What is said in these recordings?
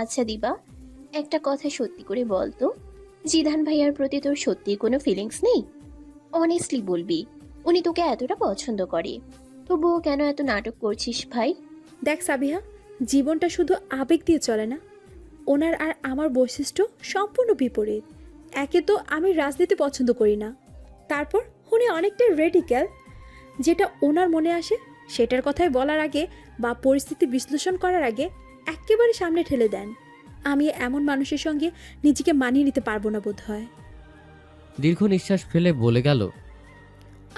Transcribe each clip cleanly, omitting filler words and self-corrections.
আচ্ছা দিবা, একটা কথা সত্যি করে বল তো, জিদান ভাইয়ার প্রতি তোর সত্যি কোনো ফিলিংস নেই? অনেস্টলি বলবি, উনি তোকে এতটা পছন্দ করে, তবুও কেন এত নাটক করছিস ভাই? দেখ সাবিহা, জীবনটা শুধু আবেগ দিয়ে চলে না। ওনার আর আমার বৈশিষ্ট্য সম্পূর্ণ বিপরীত। একে তো আমি রাজনীতি পছন্দ করি না, তারপর উনি অনেকটা রেডিক্যাল। যেটা ওনার মনে আসে সেটার কথাই বলার আগে বা পরিস্থিতি বিশ্লেষণ করার আগে একেবারে সামনে ঠেলে দেন। আমি এমন মানুষের সঙ্গে নিজেকে মানিয়ে নিতে পারবো না বোধ হয়। দীর্ঘ নিঃশ্বাস ফেলে বলে গেল,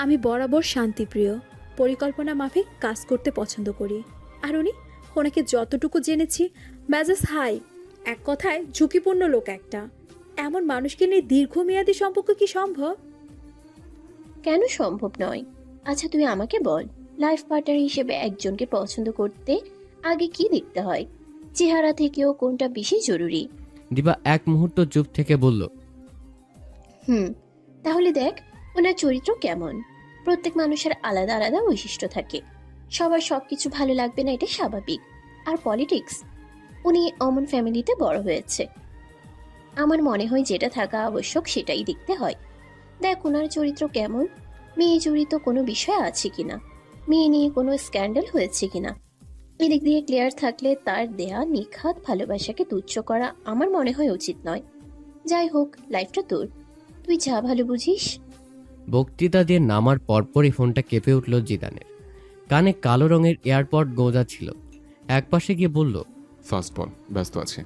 আমি বরাবর শান্তিপ্রিয়, পরিকল্পনা মাফিক কাজ করতে পছন্দ করি। আর উনি, ওনাকে যতটুকু জেনেছি, মেজাজ হাই, এক কথায় ঝুঁকিপূর্ণ লোক একটা। এমন মানুষকে নিয়ে দীর্ঘমেয়াদী সম্পর্ক কি সম্ভব? কেন সম্ভব নয়? আচ্ছা তুই আমাকে বল, লাইফ পার্টনার হিসেবে একজনকে পছন্দ করতে আগে কি দেখতে হয়? চেহারা থেকেও কোনটা বেশি জরুরি? দিবা এক মুহূর্ত চুপ থেকে বলল, হুম, তাহলে দেখ ওনার চরিত্র কেমন। প্রত্যেক মানুষের আলাদা আলাদা বৈশিষ্ট্য থাকে, সবার সবকিছু ভালো লাগবে না, এটা স্বাভাবিক। আর পলিটিক্স, উনি অমন ফ্যামিলিতে বড় হয়েছে, আমার মনে হয় যেটা থাকা আবশ্যক সেটাই দেখতে হয়। দেখ ওনার চরিত্র কেমন, মেয়ে জড়িত কোনো বিষয় আছে কিনা, মেয়ে নিয়ে কোনো স্ক্যান্ডাল হয়েছে কিনা, এদিক দিয়ে ক্লিয়ার থাকলে তার দেয়া নিখাত ভালোবাসাকে তুচ্ছ করা আমার মনে হয় উচিত নয়। যাই হোক, লাইফটা তোর, তুই যা ভালো বুঝিস। বক্তৃতা দিয়ে নামার পরপরই ফোনটা কেঁপে উঠল জিদানের। কানে কালো রঙের এয়ারপড গোঁজা ছিল। একপাশে গিয়ে বলল, ফার্স্ট বল, ব্যস্ত আছে।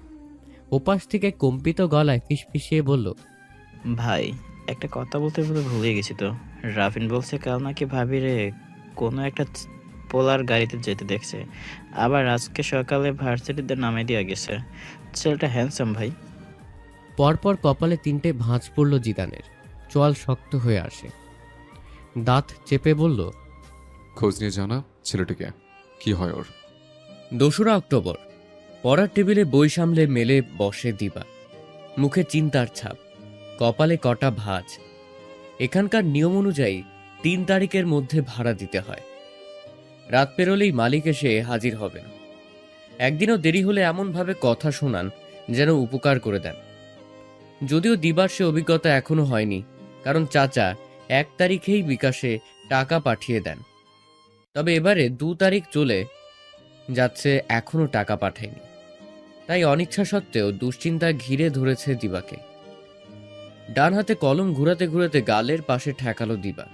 ওপাশ থেকে কম্পিত গলায় ফিসফিসিয়ে বলল, ভাই, একটা কথা বলতে বলতে ভুলে গেছি তো। রাফিন বলছে কাল নাকি ভাবিরে কোনো একটা পোলার গাড়িতে যেতে দেখছে, আবার আজকে সকালে ভার্সিটিতে নামে দিয়ে গেছে। ছেলেটা হ্যান্ডসাম ভাই। পরপর কপালে 3টে ভাঁজ পড়ল জিদানের। চোয়াল শক্ত হয়ে আসে, দাঁত চেপে বলল, খোঁজ নিয়ে জানা ছেলেটিকে, কি হয় ওর? 2রা অক্টোবর। পড়ার টেবিলে বই সামলে মেলে বসে দিবা। মুখে চিন্তার ছাপ, কপালে কটা ভাঁজ। এখানকার নিয়ম অনুযায়ী 3 তারিখের মধ্যে ভাড়া দিতে হয়। রাত পেরোলেই মালিক এসে হাজির হবেন। একদিনও দেরি হলে এমনভাবে কথা শোনান যেন উপকার করে দেন। যদিও দিবার সে অভিজ্ঞতা এখনো হয়নি, কারণ চাচা 1 তারিখেই বিকাশে টাকা পাঠিয়ে দেন। তবে এবারে 2 তারিখ চলে যাচ্ছে, এখনো টাকা পাঠায়নি। তাই অনিচ্ছা সত্ত্বেও দুশ্চিন্তা ঘিরে ধরেছে দিবাকে। ডান হাতে কলম ঘুরাতে ঘুরাতে গালের পাশে ঠেকালো দিবা।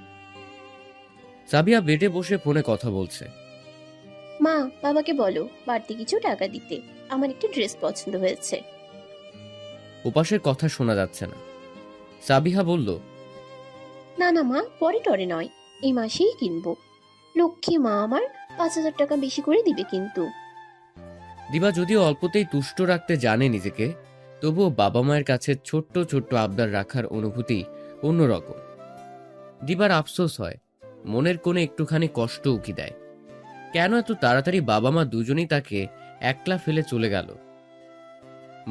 সাবিয়া বেডে বসে ফোনে কথা বলছে। মা, বাবাকে বলো বাড়তি কিছু টাকা দিতে, আমার একটি ড্রেস পছন্দ হয়েছে। ওপাশের কথা শোনা যাচ্ছে না। সাবিহা বলল, না না মা, পরে টরে নয়, এই মাসেই কিনবো। লক্ষ্মী মা আমার, 5,000 টাকা বেশি করে দিবে কিন্তু। দিবা যদিও অল্পতেই তুষ্ট রাখতে জানে নিজেকে, তবুও বাবা মায়ের কাছে ছোট্ট ছোট্ট আবদার রাখার অনুভূতি অন্যরকম। দিবার আফসোস হয়, মনের কোণে একটুখানি কষ্ট উকি দেয়। কেন এত তাড়াতাড়ি বাবা মা দুজনেই তাকে একলা ফেলে চলে গেল?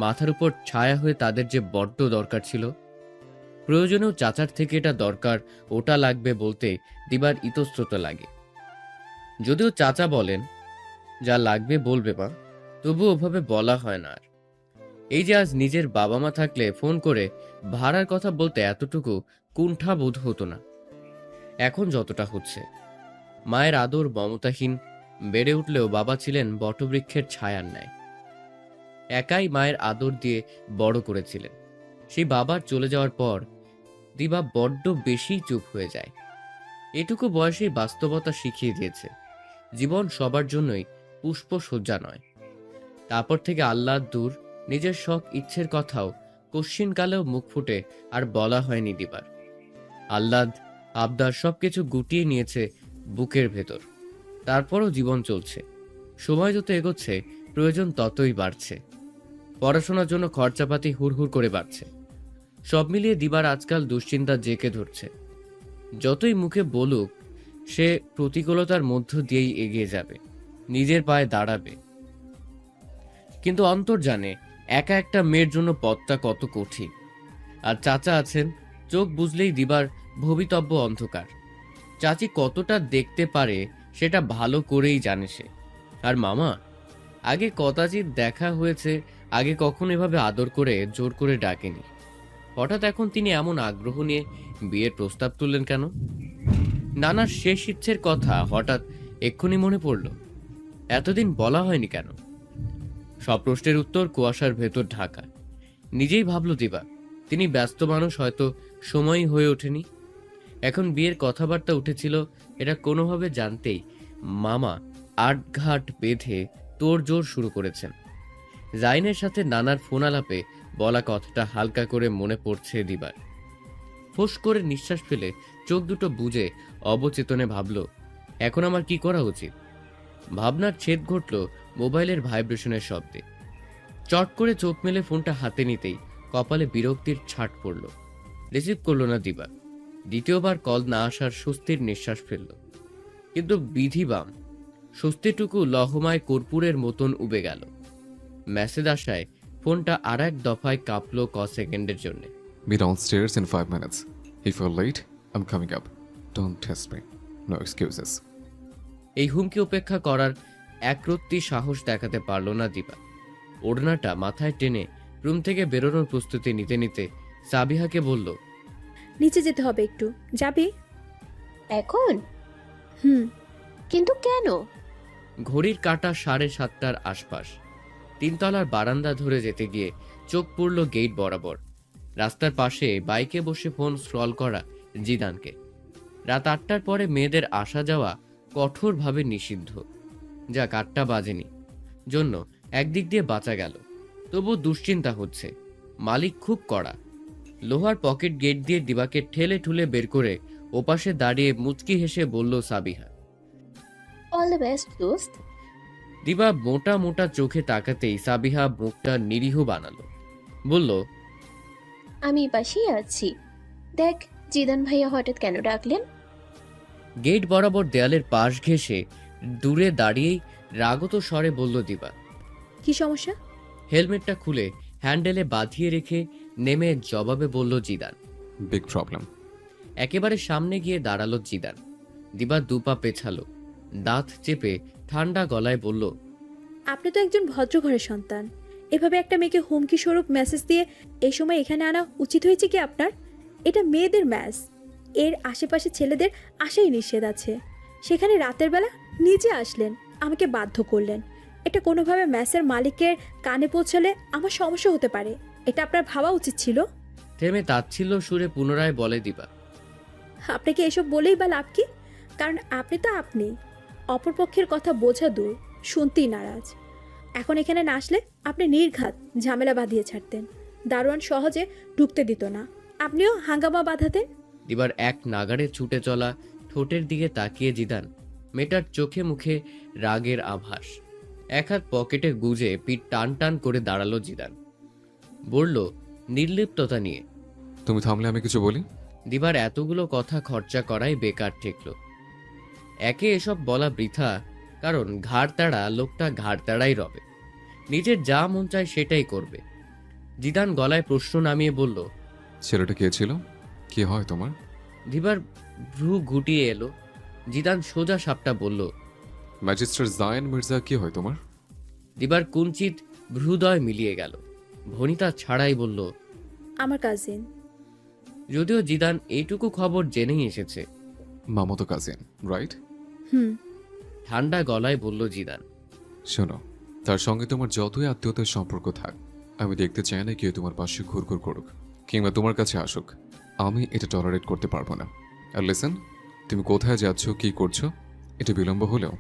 মাথার উপর ছায়া হয়ে তাদের যে বড্ড দরকার ছিল। প্রয়োজনেও চাচার থেকে এটা দরকার, ওটা লাগবে বলতে দিবার ইতস্তত লাগে। যদিও চাচা বলেন, যা লাগবে বলবে মা, তবু ওভাবে বলা হয় না আর। এই যে আজ নিজের বাবা মা থাকলে ফোন করে ভাড়ার কথা বলতে এতটুকু কুণ্ঠা বোধ হতো না, এখন যতটা হচ্ছে। মায়ের আদর মমতাহীন, বেড়ে উঠলেও বাবা ছিলেন বটবৃক্ষের ছায়ার ন্যায়। একাই মায়ের আদর দিয়ে বড় করেছিলেন। সেই বাবার চলে যাওয়ার পর দিবা বড্ড বেশি চুপ হয়ে যায়। এটুকু বয়সেই বাস্তবতা শিখিয়ে দিয়েছে, জীবন সবার জন্যই পুষ্পসজ্জা নয়। তারপর থেকে আহ্লাদ দূর, নিজের শখ ইচ্ছের কথাও কশ্চিনকালেও মুখ ফুটে আর বলা হয়নি দিবার। আহ্লাদ আবদার সবকিছু গুটিয়ে নিয়েছে বুকের ভেতর। তারপরও জীবন চলছে, সময় যত এগোচ্ছে প্রয়োজন ততই বাড়ছে। পড়াশোনার জন্য খরচাপাতি হুড়হুড় করে বাড়ছে। সব মিলিয়ে দিবার আজকাল দুশ্চিন্তা জেঁকে ধরছে। যতই মুখে বলুক, সে প্রতিকূলতার মধ্য দিয়েই এগিয়ে যাবে, নিজের পায়ে দাঁড়াবে। কিন্তু অন্তর জানে একা একটা মেয়ের জন্য পথটা কত কঠিন। আর চাচা আছেন, চোখ বুঝলেই দিবার ভবিতব্য অন্ধকার। চাচি কতটা দেখতে পারে সেটা ভালো করেই জানে সে। আর মামা, আগে কদাচিৎ দেখা হয়েছে, আগে কখনো এভাবে আদর করে জোর করে ডাকেনি। হঠাৎ এখন তিনি এমন আগ্রহ নিয়ে বিয়ের প্রস্তাব তুললেন কেন? নানার শেষ ইচ্ছের কথা হঠাৎ এক্ষুনি মনে পড়ল। এতদিন বলা হয়নি কেন? সব প্রশ্নের উত্তর কুয়াশার ভেতর ঢাকা। নিজেই ভাবল দিবা, তিনি ব্যস্ত মানুষ, হয়তো সময়ই হয়ে ওঠেনি। এখন বিয়ের কথাবার্তা উঠেছিল, এটা কোনোভাবে জানতেই মামা আটঘাট বেঁধে তোড়জোড় শুরু করেছেন। জাইনের সাথে নানার ফোন আলাপে বলা কথাটা হালকা করে মনে পড়ছে দিবার। ফোঁস করে নিঃশ্বাস ফেলে চোখ দুটো বুজে অবচেতনে ভাবল, এখন আমার কি করা উচিত? ভাবনার ছেদ ঘটল মোবাইলের ভাইব্রেশনের শব্দে। চট করে চোখ মেলে ফোনটা হাতে নিতেই কপালে বিরক্তির ছাট পড়ল। রিসিভ করল না দিবা। দ্বিতীয়বার কল না আসার স্বস্তির নিঃশ্বাস ফেলল। কিন্তু বিধিবাম স্বস্তিটুকু লহমায় কর্পূরের মতন উবে গেল। মেসেজ আসায় ফোনটা আর এক দফায় কাঁপল সেকেন্ডের জন্য। Be downstairs in 5 minutes. If you're late, I'm coming up. Don't test me. No excuses. এই হুমকি উপেক্ষা করার একরত্তি সাহস দেখাতে পারল না দিবা। ওড়নাটা মাথায় টেনে রুম থেকে বেরোনোর প্রস্তুতি নিতে নিতে সাবিহাকে বলল, নিচে যেতে হবে একটু, যাবি? এখন? হুম। কিন্তু কেন? ঘড়ির কাঁটা 7:30টার আশপাশ। তিনতলার বারান্দা ধরে যেতে গিয়ে চোখ পড়ল গেট বরাবর। রাস্তার পাশে বাইকে বসে ফোন স্ক্রল করা জিদানকে। রাত 8টার পরে মেয়েদের আসা যাওয়া কঠোরভাবে নিষিদ্ধ। যাক, 8টা বাজেনি জন্য একদিক দিয়ে বাঁচা গেল। তবু দুশ্চিন্তা হচ্ছে। মালিক খুব কড়া। লোহার পকেট গেট দিয়ে দিবাকে ঠেলে ঠুলে বের করে ওপাশে দাঁড়িয়ে মুচকি হেসে বলল সাবিহা। অল দ্য বেস্ট দোস্ত। দিবা মোটা মোটা চোখে তাকাতেই সাবিহা মুখটা নিরীহ বানালো। বলল, আমি পাশেই আছি। দেখ, জিদান ভাইয়া হঠাৎ কেন ডাকলেন? গেট বরাবর দেয়ালের পাশ ঘেঁষে দূরে দাঁড়িয়েই রাগত স্বরে বলল দিবা। কি সমস্যা? হেলমেটটা খুলে হ্যান্ডেলে বাঁধিয়ে রেখে নেমে জবাবে বলল জিদান। Big problem. একেবারে সামনে গিয়ে দাঁড়ালো জিদান। দিবা দুপা পেছালো, দাঁত চেপে ঠান্ডা গলায় বলল, আপনি তো একজন ভদ্র ঘরের সন্তান। এভাবে একটা মেয়েকে হুমকি স্বরূপ মেসেজ দিয়ে এই সময় এখানে আনা উচিত হয়েছে কি আপনার? এটা মেয়েদের ম্যাচ। এর আশেপাশে ছেলেদের আসাই নিষেধ আছে। সেখানে রাতের বেলা নিজে আসলেন, আমাকে বাধ্য করলেন। এটা কোনোভাবে ম্যাচের মালিকের কানে পৌঁছালে আমার সমস্যা হতে পারে। এটা আপনার ভাবা উচিত ছিল। থেমে তাচ্ছিল্য সুরে পুনরায় বলে দিবা। আপনাকে এসব বলেই বা লাভ কি? কারণ আপনি তো আপনি। অপরপক্ষের কথা বোঝা দূর, শুনতেই নারাজ। এখন এখানে না আসলে আপনি নির্ঘাত ঝামেলা বাঁধিয়ে ছাড়তেন। দারোয়ান সহজে ঢুকতে দিত না, আপনিও হাঙ্গামা বাঁধাতেন। দিবার এক নাগাড়ে ছুটে চলা ঠোঁটের দিকে তাকিয়ে জিদান মেয়েটার চোখে মুখে রাগের আভাস। এক হাত পকেটে গুজে পিঠ টান টান করে দাঁড়ালো জিদান। বলল নির্লিপ্ততা নিয়ে, তুমি থামলে আমি কিছু বলি? দিবার এতগুলো কথা খরচা করাই বেকার ঠেকল। একে এসব বলা বৃথা, কারণ ঘাড়তাড়া লোকটা ঘাড়তাড়াই রবে। নিজের যা মন চায় সেটাই করবে। জিদান গলায় প্রশ্ন নামিয়ে বলল, ছেলেটা কে ছিল? কি হয় তোমার? দিবার ভ্রু গুটিয়ে এলো। জিদান সোজা সাপটা বলল, ম্যাজিস্ট্রেট জায়েন মির্জা কি হয় তোমার? দিবার কুঞ্চিত ভ্রুদয় মিলিয়ে গেল। ভনিতা ছাড়াই বলল, আমার কাজিন। যদিও জিদান এইটুকু খবর জেনেই এসেছে। মামাতো কাজিন, রাইট? হুম। ঠান্ডা গলায় বলল জিদান। শোনো, তার সঙ্গে তোমার যতই আত্মীয়তার সম্পর্ক থাক, আমি দেখতে চাই না কেউ তোমার পাশে ঘুরঘুর করুক কিংবা তোমার কাছে আসুক। আমি এটা টলারেট করতে পারবো না। আর লিসেন, তুমি কোথায় যাচ্ছ, কি করছো, এটা বিলম্ব হলেও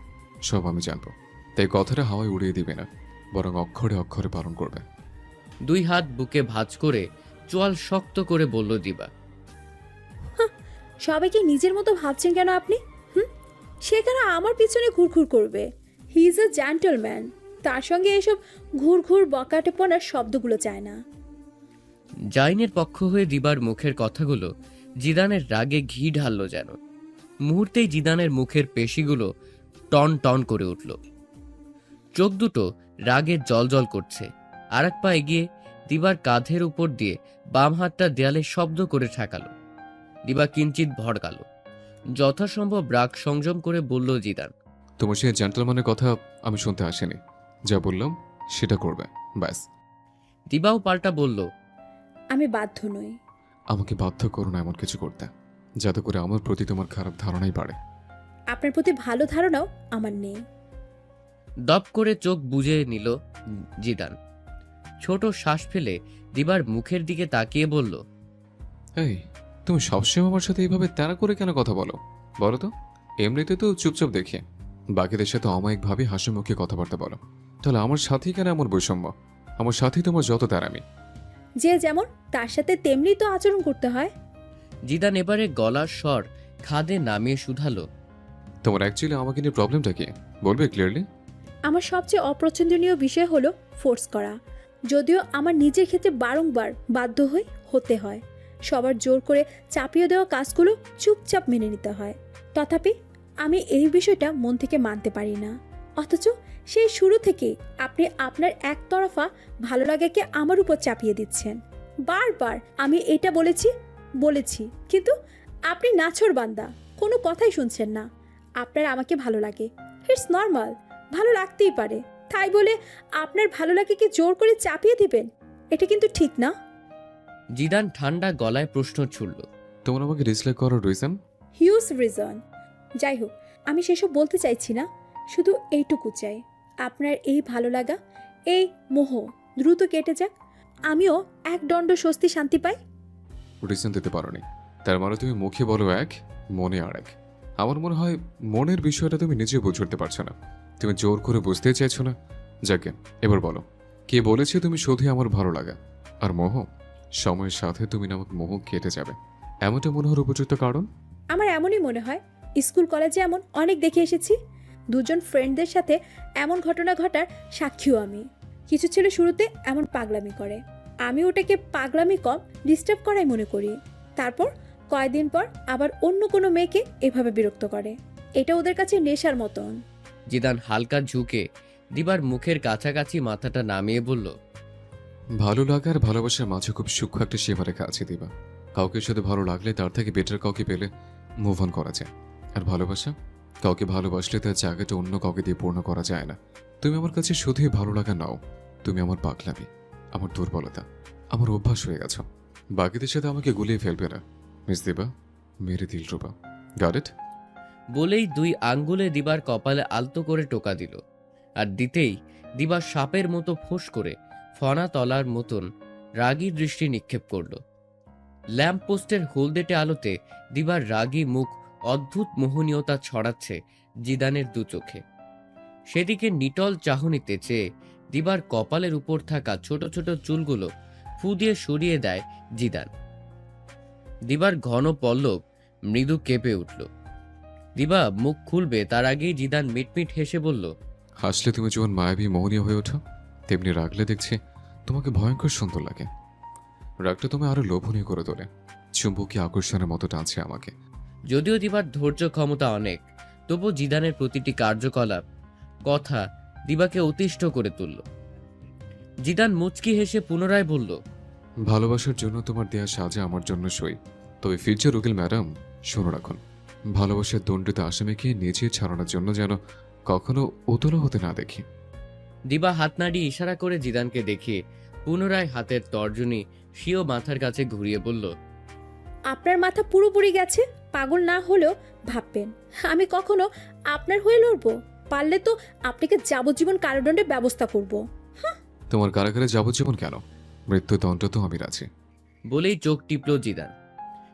সব আমি জানবো। তাই কথাটা হাওয়ায় উড়িয়ে দিবে না, বরং অক্ষরে অক্ষরে পালন করবে। দুই হাত বুকে ভাঁজ করে চোয়াল শক্ত করে বলল দিবা। সবাইকে নিজের মতো ভাবছেন কেন আপনি? সে কেন আমার পিছনে ঘুরঘুর করবে? He is a gentleman. তার সঙ্গে এসব ঘুরঘুর বকাটেপনার শব্দগুলো চায় না। জাইনের পক্ষ হয়ে দিবার মুখের কথাগুলো জিদানের রাগে ঘি ঢালল যেন। মুহূর্তেই জিদানের মুখের পেশিগুলো টন টন করে উঠল। চোখ দুটো রাগে জলজল করছে। আর এক পা এগিয়ে দিবার কাঁধের উপর দিয়ে বাম হাতটা দেয়ালে শব্দ করে ঠেকালো। দিবা কিঞ্চিত ভড়কালো। যথাসম্ভব রাগ সংযম করে বলল জিদান, তোমার সেই জেন্টলম্যানের কথা আমি শুনতে আসিনি। যা বললাম সেটা করবে, ব্যাস। দিবাও পাল্টা বলল, আমি বাধ্য নই। আমাকে বাধ্য করো না এমন কিছু করতে, যাতে করে আমার প্রতি তোমার খারাপ ধারণাই বাড়ে। আপনার প্রতি ভালো ধারণাও আমার নেই। দপ করে চোখ বুজে নিল জিদান। ছোট শ্বাস ফেলে দিবার মুখের দিকে তাকিয়ে বলল, এই, তুমি সবসময় আমার সাথে এইভাবে তেরা করে কেন কথা বলো বলো তো? এমনিতে তো চুপচাপ দেখি, বাকিদের সাথে অমায়িকভাবে হাসি মুখে কথাবার্তা বলো, তাহলে আমার সাথেই কেন এমন বৈষম্য? আমার সাথেই তোমার যত তেরামি। যে যেমন তার সাথে তেমনি তো আচরণ করতে হয়। জিদান এবারে গলার স্বর খাদে নামিয়ে শুধালো, তোমার অ্যাকচুয়ালি আমাকে নিয়ে প্রবলেমটা কি বলবে ক্লিয়ারলি? আমার সবচেয়ে অপছন্দনীয় বিষয় হলো ফোর্স করা। যদিও আমার নিজের ক্ষেত্রে বারংবার বাধ্য হতে হয়, সবার জোর করে চাপিয়ে দেওয়া কাজগুলো চুপচাপ মেনে নিতে হয়। তথাপি আমি এই বিষয়টা মন থেকে মানতে পারি না। অথচ সেই শুরু থেকেই আপনি আপনার একতরফা ভালো লাগাকে আমার উপর চাপিয়ে দিচ্ছেন। বারবার আমি এটা বলেছি, কিন্তু আপনি নাছোড়বান্দা, কোনো কথাই শুনছেন না। আপনার আমাকে ভালো লাগে, ইটস নর্মাল, ভালো লাগতেই পারে। তাই বলে আপনার ভালো লাগাকে জোর করে চাপিয়ে দিবেন, এটা কিন্তু ঠিক না। জিদান ঠান্ডা গলায় প্রশ্ন ছুড়ল, তোমার আমাকে ডিসলাইক করার রিজন? Huge reason. যাই হোক, আমি সেসব বলতে চাইছি না, শুধু এইটুকু চাই আপনার এই ভালো লাগা, এই মোহ দ্রুত কেটে যাক, আমিও এক দণ্ড স্বস্তি শান্তি পাই। রিজন দিতে পারোনি, তার মানে তুমি মুখে বলো এক, মনে আর এক। আমার মনে হয় মনের বিষয়টা তুমি নিজে বুঝে উঠতে পারছো না, তুমি জোর করে বুঝতে চাইছো না। যাকে এবার বলো, কে বলেছে তুমি শুধুই আমার ভালো লাগা আর মোহ? সময়ের সাথে তুমি নামক মোহ কেটে যাবে, এমনটা মনে হওয়ার উপযুক্ত কারণ? আমার এমনই মনে হয়। স্কুল কলেজে এমন অনেক দেখে এসেছি, দুজন ফ্রেন্ডদের সাথে এমন ঘটনা ঘটার সাক্ষীও আমি। কিছু ছেলে শুরুতে এমন পাগলামি করে, আমি ওটাকে পাগলামি কম ডিস্টার্ব করাই মনে করি। তারপর কয়েকদিন পর আবার অন্য কোনো মেয়েকে এভাবে বিরক্ত করে। এটা ওদের কাছে নেশার মতন। জিদান হালকা ঝুঁকে দিবার মুখের কাছাকাছি মাথাটা নামিয়ে বলল, ভালো লাগা আর ভালোবাসার মাঝে খুব সূক্ষ্ম একটা সীমারেখা আছে দিবা। কাউকে শুধু ভালো লাগলে তার থেকে বেটার কাউকে পেলে মুভ অন করা যায়, আর ভালোবাসা, কাউকে ভালোবাসলে তার জায়গাটা অন্য কাউকে দিয়ে পূর্ণ করা যায় না। তুমি আমার কাছে শুধুই ভালো লাগা নাও, তুমি আমার পাগলামি, আমার দুর্বলতা, আমার অভ্যাস হয়ে গেছো। বাকিদের সাথে আমাকে গুলিয়ে ফেলবে না মিস দিবা, মেরে দিলরুবা। Got it? বলেই দুই আঙ্গুলে দিবার কপালে আলতো করে টোকা দিল, আর দিতেই দিবার সাপের মতো ফোঁস করে ফনা তলার মতন রাগী দৃষ্টি নিক্ষেপ করল। ল্যাম্পপোস্টের হলদেটে আলোতে দিবার রাগী মুখ অদ্ভুত মোহনীয়তা ছড়াচ্ছে জিদানের দু চোখে। সেদিকে নিটল চাহনিতে চেয়ে দিবার কপালের উপর থাকা ছোট ছোট চুলগুলো ফু দিয়ে সরিয়ে দেয় জিদান। দিবার ঘন পল্লব মৃদু কেঁপে উঠল। দিবা মুখ খুলবে তার আগেই জিদান মিটমিট হেসে বলল, হাসলে তুমি যেমন মায়াবী মোহনীয় হয়ে ওঠো, তেমনি রাগলে দেখছি তোমাকে ভয়ঙ্কর সুন্দর লাগে। রাগটা তুমি আরো লোভনীয় করে তোলে, চুম্বকী আকর্ষণের মতো টানছে আমাকে। যদিও দিবার ধৈর্য ক্ষমতা অনেক, তবু জিদানের প্রতিটি কার্যকলাপ, কথা দিবাকে অতিষ্ঠ করে তুলল। জিদান মুচকি হেসে পুনরায় বলল, ভালোবাসার জন্য তোমার দেয়া সাজা আমার জন্য সই, তবে ফিউচার উকিল ম্যাডাম শোনো রাখুন, ভালোবাসার দণ্ডিত আসামিকে নিজে ছাড়ানোর জন্য যেন কখনো উতলা হতে না দেখি। দিবা হাত নাড়িয়ে ইশারা করে জিদানকে দেখিয়ে পুনরায় হাতের তর্জনী স্বীয় মাথার কাছে ঘুরিয়ে বলল, আপনার মাথা পুরোপুরি গেছে, পাগল না হলেও ভাববেন আমি কখনো আপনার হয়ে লড়বো। পারলে তো আপনাকে যাবজ্জীবন কারাদণ্ডের ব্যবস্থা করব। তোমার কারাগারে যাবজ্জীবন কেন, মৃত্যুদণ্ড তো আমি আছি। বলেই চোখ টিপল জিদান।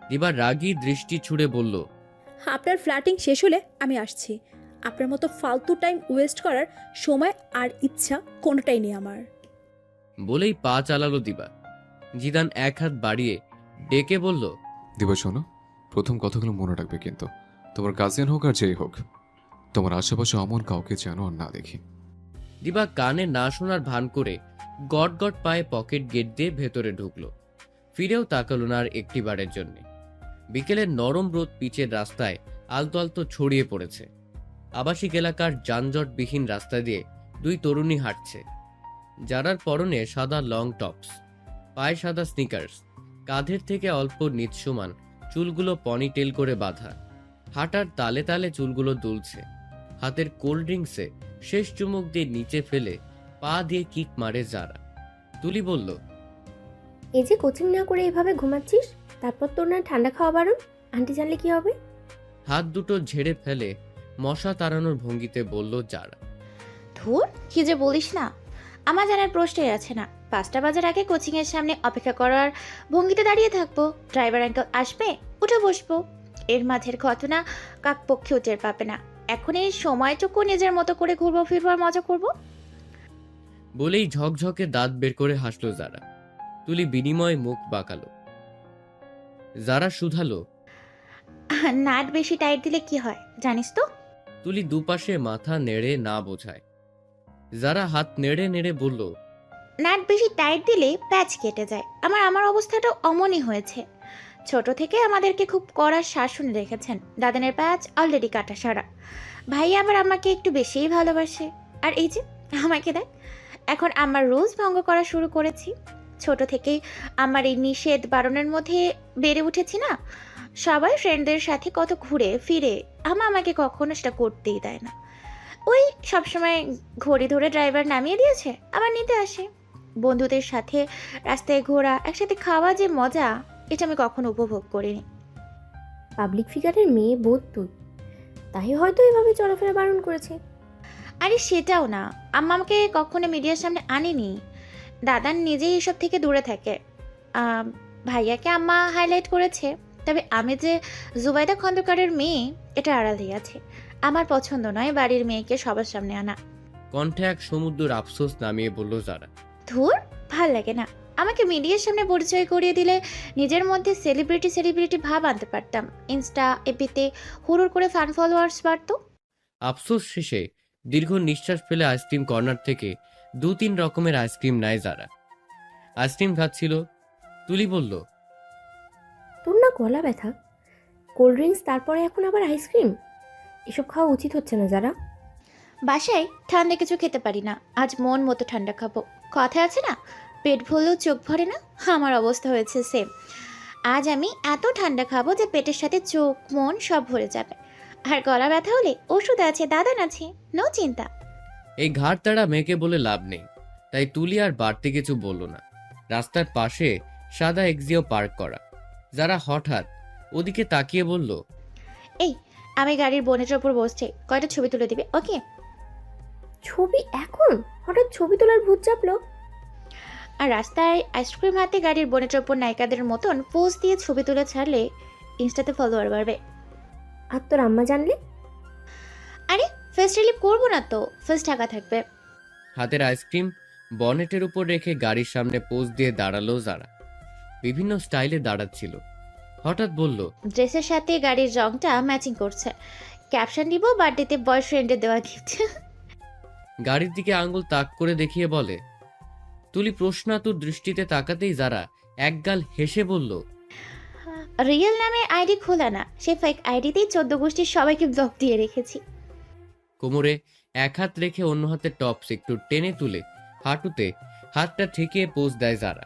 দিবার রাগী দৃষ্টি ছুড়ে বলল, আপনার ফ্ল্যাটিং শেষ হলে আমি আসছি। আপনার মতো ফালতু টাইম ওয়েস্ট করার সময় আর ইচ্ছা কোনোটাই নেই আমার। বলেই পা চালালো দিবা। জিদান এক হাত বাড়িয়ে ডেকে বলল, দিবা শোনো, প্রথম কথাগুলো মনে রাখবে কিন্তু, তোমার গার্জিয়ান হোক আর যেই হোক, তোমার আশেপাশে অমন কাউকে যেন আর না দেখি। দিবা কানে না শোনার ভান করে গট গট পায়ে পকেট গেট দিয়ে ভেতরে ঢুকলো। ফিরেও তাকালো না আর একটিবারের জন্য। বিকেলের নরম রোদ পিচের রাস্তায় আলতো আলতো ছড়িয়ে পড়েছে। আবাসিক এলাকার যানজটবিহীন রাস্তা দিয়ে দুই তরুণী হাঁটছে, যারার পরনে সাদা লং টপস, পায়ে সাদা স্নিকার্স, কাঁধের থেকে অল্প নিচ সমান চুলগুলো পনিটেল করে বাঁধা। হাঁটার তালে তালে চুলগুলো দুলছে, হাতের কোল্ড ড্রিঙ্কসে শেষ চুমুক দিয়ে নিচে ফেলে পা দিয়ে কিক মারে যারা। তুলি বলল, এই যে কোচিং না করে এভাবে ঘুমাচ্ছিস, তারপর তোর না ঠান্ডা খাওয়া বারণ, আন্টি জানলে কি হবে? হাত দুটো ঝেড়ে ফেলে মশা তাড়ানোর ভঙ্গিতে বলল যারা। ধুর, কি যে বলিস না, আমার জানার প্রশ্নই আছে না। 5টা বাজার আগে কোচিং এর সামনে অপেক্ষা করার ভঙ্গিতে দাঁড়িয়ে থাকবো, ড্রাইভার আঙ্কেল আসবে, উঠে বসবো। এর মাঝের ঘটনা কাকপক্ষেও টের পাবে না। এখন এই সময়টুকু নিজের মতো করে ঘুরবো ফিরবো আর মজা করবো। বলেই ঝকঝকে দাঁত বের করে হাসলো যারা। তুলি বিনিময় মুখ বাঁকালো। যারা শুধালো, নাট বেশি টাইট দিলে কি হয় জানিস তো? তুলি দুপাশে মাথা নেড়ে না বোঝায়। যারা হাত নেড়ে নেড়ে বলল, নাট বেশি টাইট দিলে প্যাচ কেটে যায়। আমার অবস্থাটা অমনই হয়েছে। ছোট থেকে আমাদেরকে খুব কড়া শাসনে রেখেছেন। দাদানের প্যাচ অলরেডি কাটা সারা। ভাই আবার আমাকে একটু বেশিই ভালোবাসে। আর এই যে আমাকে দেখ, এখন আমার রুলস ভঙ্গ করা শুরু করেছি। ছোট থেকেই আমার এই নিষেধ বারণের মধ্যে বেড়ে উঠেছি না। সবাই ফ্রেন্ডদের সাথে কত ঘুরে ফিরে, আমাকে কখনো সেটা করতেই দেয় না। ওই সবসময় ঘড়ি ধরে ড্রাইভার নামিয়ে দিয়েছে, আবার নিতে আসে। বন্ধুদের সাথে রাস্তায় ঘোরা, একসাথে খাওয়া যে মজা, এটা আমি কখনো উপভোগ করিনি। পাবলিক ফিগারের মেয়ে বোধ তুই, তাই হয়তো এভাবে চলাফেরা বারণ করেছে। আরে সেটাও না, আম্মা আমাকে কখনো মিডিয়ার সামনে আনেনি। দাদান নিজেই এসব থেকে দূরে থাকে। ভাইয়াকে আম্মা হাইলাইট করেছে, তবে আমি যে জুবাইদা খন্দকারের মেয়ে এটা আড়ালেই আছে। আমার পছন্দ নয় বাড়ির মেয়েকে সবার সামনে আনা। কণ্ঠে এক সমুদ্রের আফসোস নামিয়ে বলল যারা। ধুর, ভাল লাগে না। আমাকে মিডিয়ার সামনে পরিচয় করিয়ে দিলে নিজের মধ্যে সেলিব্রিটি ভাব আনতে পারতাম। ইনস্টা এপিতে হুড়ুর করে ফ্যান ফলোয়ার্স বাড়তো। আফসোস শেষে দীর্ঘ নিঃশ্বাস ফেলে আইসক্রিম কর্নার থেকে 2-3 রকমের আইসক্রিম নেয় যারা। আইসক্রিম খাচ্ছিল। তুলি বলল, তোর না গলা ব্যথা, কোল্ড ড্রিঙ্কস, তারপরে এখন আবার আইসক্রিম, এসব খাওয়া উচিত হচ্ছে না যারা। বাসায় ঠান্ডা কিছু খেতে পারি না, আজ মন মতো ঠান্ডা খাবো। কথা আছে না, পেট ভরলেও চোখ ভরে না। আমার অবস্থা হয়েছে সেম। আজ আমি এত ঠান্ডা খাবো যে পেটের সাথে চোখ মন সব ভরে যাবে। আর গলা ব্যথা হলে ওষুধ আছে, দাদান আছে, নো চিন্তা। এই ঘাড় তাড়া মেয়েকে বলে লাভ নেই, তাই তুলি আর বাড়তি কিছু বলল না। রাস্তার পাশে সাদা এক্সিও পার্ক করা। যারা হঠাৎ ওদিকে তাকিয়ে বলল, এই, আমি গাড়ির বোনেটের ওপর বসছি, কয়টা ছবি তুলে দিবে? ওকে। ছবি এখন? হঠাৎ ছবি তোলার ভূত চাপলো? আর রাস্তায় আইসক্রিম হাতে গাড়ির বোনেটের ওপর নায়িকাদের মতন পোজ দিয়ে ছবি তুলে ছাড়লে ইনস্টাতে ফলোয়ার বাড়বে। আর তোর আম্মা জানলে? আরে ফেস রিলিভ করবো না তো, ফেস ঢাকা থাকবে। হাতের আইসক্রিম বনেটের উপর রেখে গাড়ির সামনে পোজ দিয়ে দাঁড়ালো যারা। বিভিন্ন স্টাইলে দাঁড়াচ্ছিল। হঠাৎ বলল, ড্রেসের সাথে গাড়ির রংটা ম্যাচিং করছে। ক্যাপশন দিব, বার্থডেতে বয়ফ্রেন্ডের দেওয়া গিফট। গাড়ির দিকে আঙ্গুল তাক করে দেখিয়ে বলে। তুলি প্রশ্নাতুর দৃষ্টিতে তাকাতেই যারা একগাল হেসে বলল, রিয়েল নামে আইডি খোলা না, সে ফেক আইডিতেই 14 গোষ্ঠীর সবাইকে ব্লক দিয়ে রেখেছি। কোমরে এক হাত রেখে অন্য হাতের টপস একটু টেনে তুলে হাঁটুতে হাতটা ঠেকিয়ে পোজ দেয় যারা।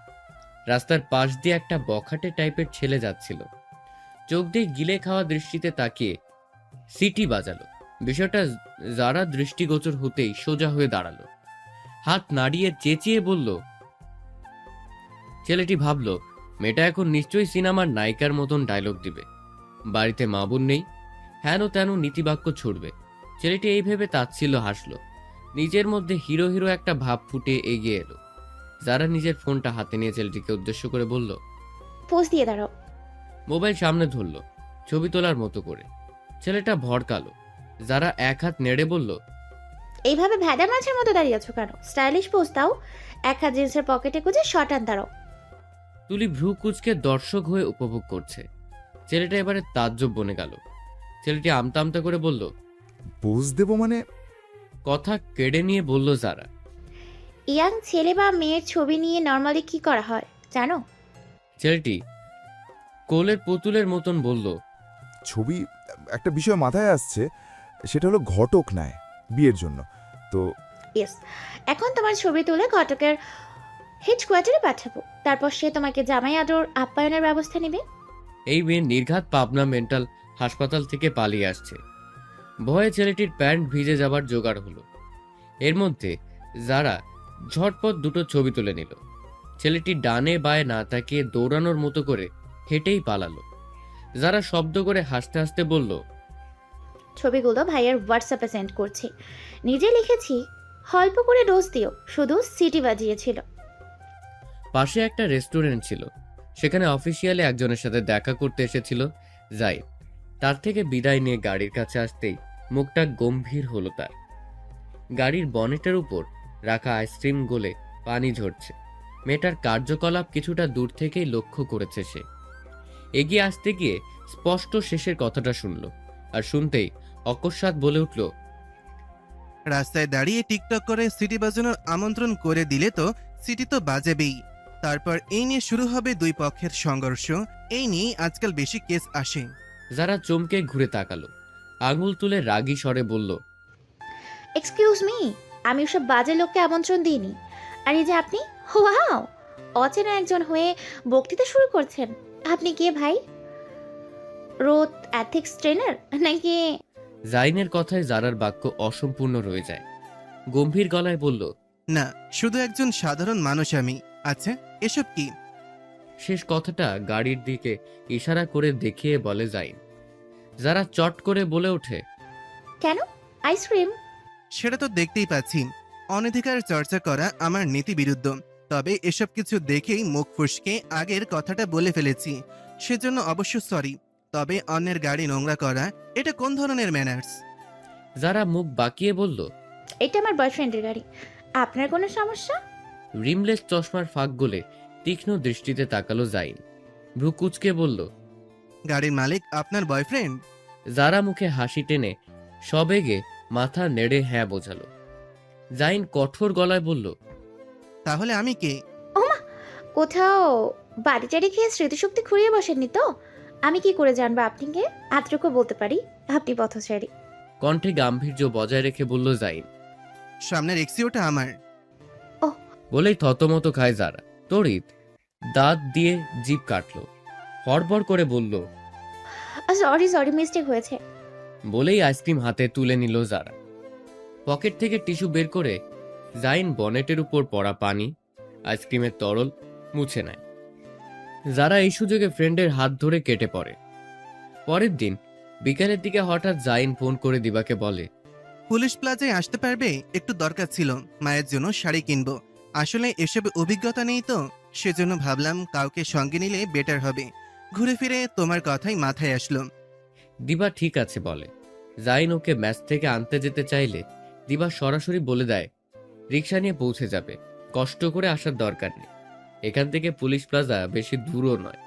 রাস্তার পাশ দিয়ে একটা বখাটে টাইপের ছেলে যাচ্ছিল। চোখ দিয়ে গিলে খাওয়া দৃষ্টিতে তাকিয়ে সিটি বাজালো। বিষয়টা যারা দৃষ্টিগোচর হতেই সোজা হয়ে দাঁড়ালো, হাত নাড়িয়ে চেঁচিয়ে বলল। ছেলেটি ভাবল মেয়েটা এখন নিশ্চয়ই সিনেমার নায়িকার মতন ডায়লগ দিবে, বাড়িতে মা বোন নেই, হেন তেন নীতিবাক্য ছুড়বে। ছেলেটি এই ভেবে তাচ্ছিল্য হাসলো। নিজের মধ্যে হিরো হিরো একটা ভাব ফুটে এগিয়ে এলো। যারা নিজের ফোনটা হাতে নিয়ে ছেলেটিকে উদ্দেশ্য করে বলল, পোজ দিয়ে দাঁড়াও। মোবাইল সামনে ধরলো ছবি তোলার মতো করে। ছেলেটা ভড়কালো। যারা এক হাত নেড়ে বলল, এইভাবে ভেড়া মাছের মতো দাঁড়িয়ে আছো কেন? স্টাইলিশ পোজ দাও। এক হাত জিন্সের পকেটে গুজে শটান দাঁড়াও। তুলি ভ্রু কুচকে দর্শক হয়ে উপভোগ করছে। ছেলেটা এবারে তাজ্জব বনে গেল। ছেলেটি আমতা আমতা করে বলল, পোজ দেবো মানে? কথা কেড়ে নিয়ে বলল যারা। ইয়াং ছেলে বা মেয়ের ছবি নিয়ে নর্মালি কি করা হয় জানো? ছেলেটি কোলের পুতুলের মতন বলল, ছবি, একটা বিষয় মাথায় আসছে, সেটা হলো ঘটক নেয় বিয়ের জন্য। তো ইয়েস, এখন তোমার ছবি তুলে ঘটকের হেডকোয়ার্টারে পাঠাবো, তারপর সে তোমাকে জামাই আদর আপ্যায়নের ব্যবস্থা নেবে। এই মেয়ে নির্ঘাত পাবনা মেন্টাল হাসপাতাল থেকে পালিয়ে আসছে। ভয়ে ছেলেটির প্যান্ট ভিজে যাবার জোগাড় হলো। এর মধ্যে যারা ঝটপট দুটো ছবি তুলে নিল। ছেলেটি ডানে বায়ে না তাকিয়ে দৌড়ানোর মতো করে হেঁটেই পালালো। যারা শব্দ করে হাসতে হাসতে বলল, ছবিগুলো ভাইয়ার হোয়াটসঅ্যাপে সেন্ড করছি। নিজে লিখেছি, অল্প করে ডোজ দিও, শুধু সিটি বাজিয়েছিল। পাশে একটা রেস্টুরেন্ট ছিল, সেখানে অফিসিয়ালি একজনের সাথে দেখা করতে এসেছিল জাইন। তার থেকে বিদায় নিয়ে গাড়ির কাছে আসতেই মুখটা গম্ভীর হলো তার। গাড়ির বনেটের উপর রাখা আইসক্রিম গলে পানি ঝরছে। মেয়েটার কার্যকলাপ কিছুটা দূর থেকেই লক্ষ্য করেছে সে। এগিয়ে আসতে গিয়ে স্পষ্ট শেষের কথাটা শুনল, আর শুনতেই অকস্মাৎ বলে উঠল, রাস্তায় দাঁড়িয়ে টিকটক করে সিটি বাজানোর আমন্ত্রণ করে দিলে তো সিটি তো বাজাবেই। তারপর এই নিয়ে শুরু হবে দুই পক্ষের সংঘর্ষ। এই নিয়ে আজকাল বেশি কেস আসে। যারা চমকে ঘুরে তাকালো, আঙুল তুলে রাগী স্বরে বলল, এক্সকিউজ মি, আমি ওসব বাজে লোককে আমন্ত্রণ দিইনি। আর এই যে আপনি, ওয়াও, অচেনা একজন হয়ে বক্তৃতা শুরু করছেন। আপনি কে ভাই? রোড এথিক্স ট্রেনার নাকি? জাইনের কথায় জারার বাক্য অসম্পূর্ণ রয়ে যায়। গম্ভীর গলায় বলল, না, শুধু একজন সাধারণ মানুষ আমি। আচ্ছা, এসব কি? শেষ কথাটা গাড়ির দিকে ইশারা করে দেখিয়ে বলে জাইন। যারা চট করে বলে ওঠে, কেন? আইসক্রিম? সেটা তো দেখতেই পাচ্ছি। অনধিকার চর্চা করা আমার নীতি বিরুদ্ধ। তবে এসব কিছু দেখেই মুখ ফসকে আগের কথাটা বলে ফেলেছি, সেজন্য অবশ্য সরি। তবে অন্যের গাড়ি নোংরা করা এটা কোন ধরনের ম্যানার্স? যারা মুখ বাঁকিয়ে বলল, এটা আমার বয়ফ্রেন্ডের গাড়ি, আপনার কোনো সমস্যা? রিমলেস চশমার ফাঁক গলে তীক্ষ্ণ দৃষ্টিতে তাকালো জাইন। ভ্রু কুচকে বলল, গাড়ির মালিক আপনার বয়ফ্রেন্ড? যারা মুখে হাসি টেনে সবেগে মাথা নেড়ে হ্যাঁ বোঝালো। জাইন কঠোর গলায় বলল, তাহলে আমি কে? ওমা, কোথাও বাড়ি টাড়ি খেয়ে স্মৃতিশক্তি খুঁড়িয়ে বসেননি তো? আমি কি করে জানবো আপনি কে? আত্রকও বলতে পারি আপনি পথচারী। কণ্ঠে গাম্ভীর্য বজায় রেখে বলল জাইন। সামনের এক্সিওটা আমার। বলেই থতমত খায় যারা। তড়িৎ দাঁত দিয়ে জিভ কাটলো, হড়বড় করে বলল, সরি সরি, মিস্টেক হয়েছে। বলেই আইসক্রিম হাতে তুলে নিল যারা। পকেট থেকে টিস্যু বের করে জাইন বনেটের উপর পড়া পানি, আইসক্রিমের তরল মুছে নেয়। যারা এই সুযোগে ফ্রেন্ডের হাত ধরে কেটে পড়ে। পরের দিন বিকেলের দিকে হঠাৎ জাইন ফোন করে দিবাকে বলে, পুলিশ প্লাজায় আসতে পারবে? একটু দরকার ছিল, মায়ের জন্য শাড়ি কিনবো। আসলে এসব অভিজ্ঞতা নেই তো, সেজন্য ভাবলাম কাউকে সঙ্গে নিলে বেটার হবে। ঘুরে ফিরে তোমার কথাই মাথায় আসলো। দিবা ঠিক আছে বলে। জাইন ওকে ম্যাচ থেকে আনতে যেতে চাইলে দিবা সরাসরি বলে দেয়, রিক্সা নিয়ে পৌঁছে যাবে, কষ্ট করে আসার দরকার নেই। এখান থেকে পুলিশ প্লাজা বেশি দূরও নয়।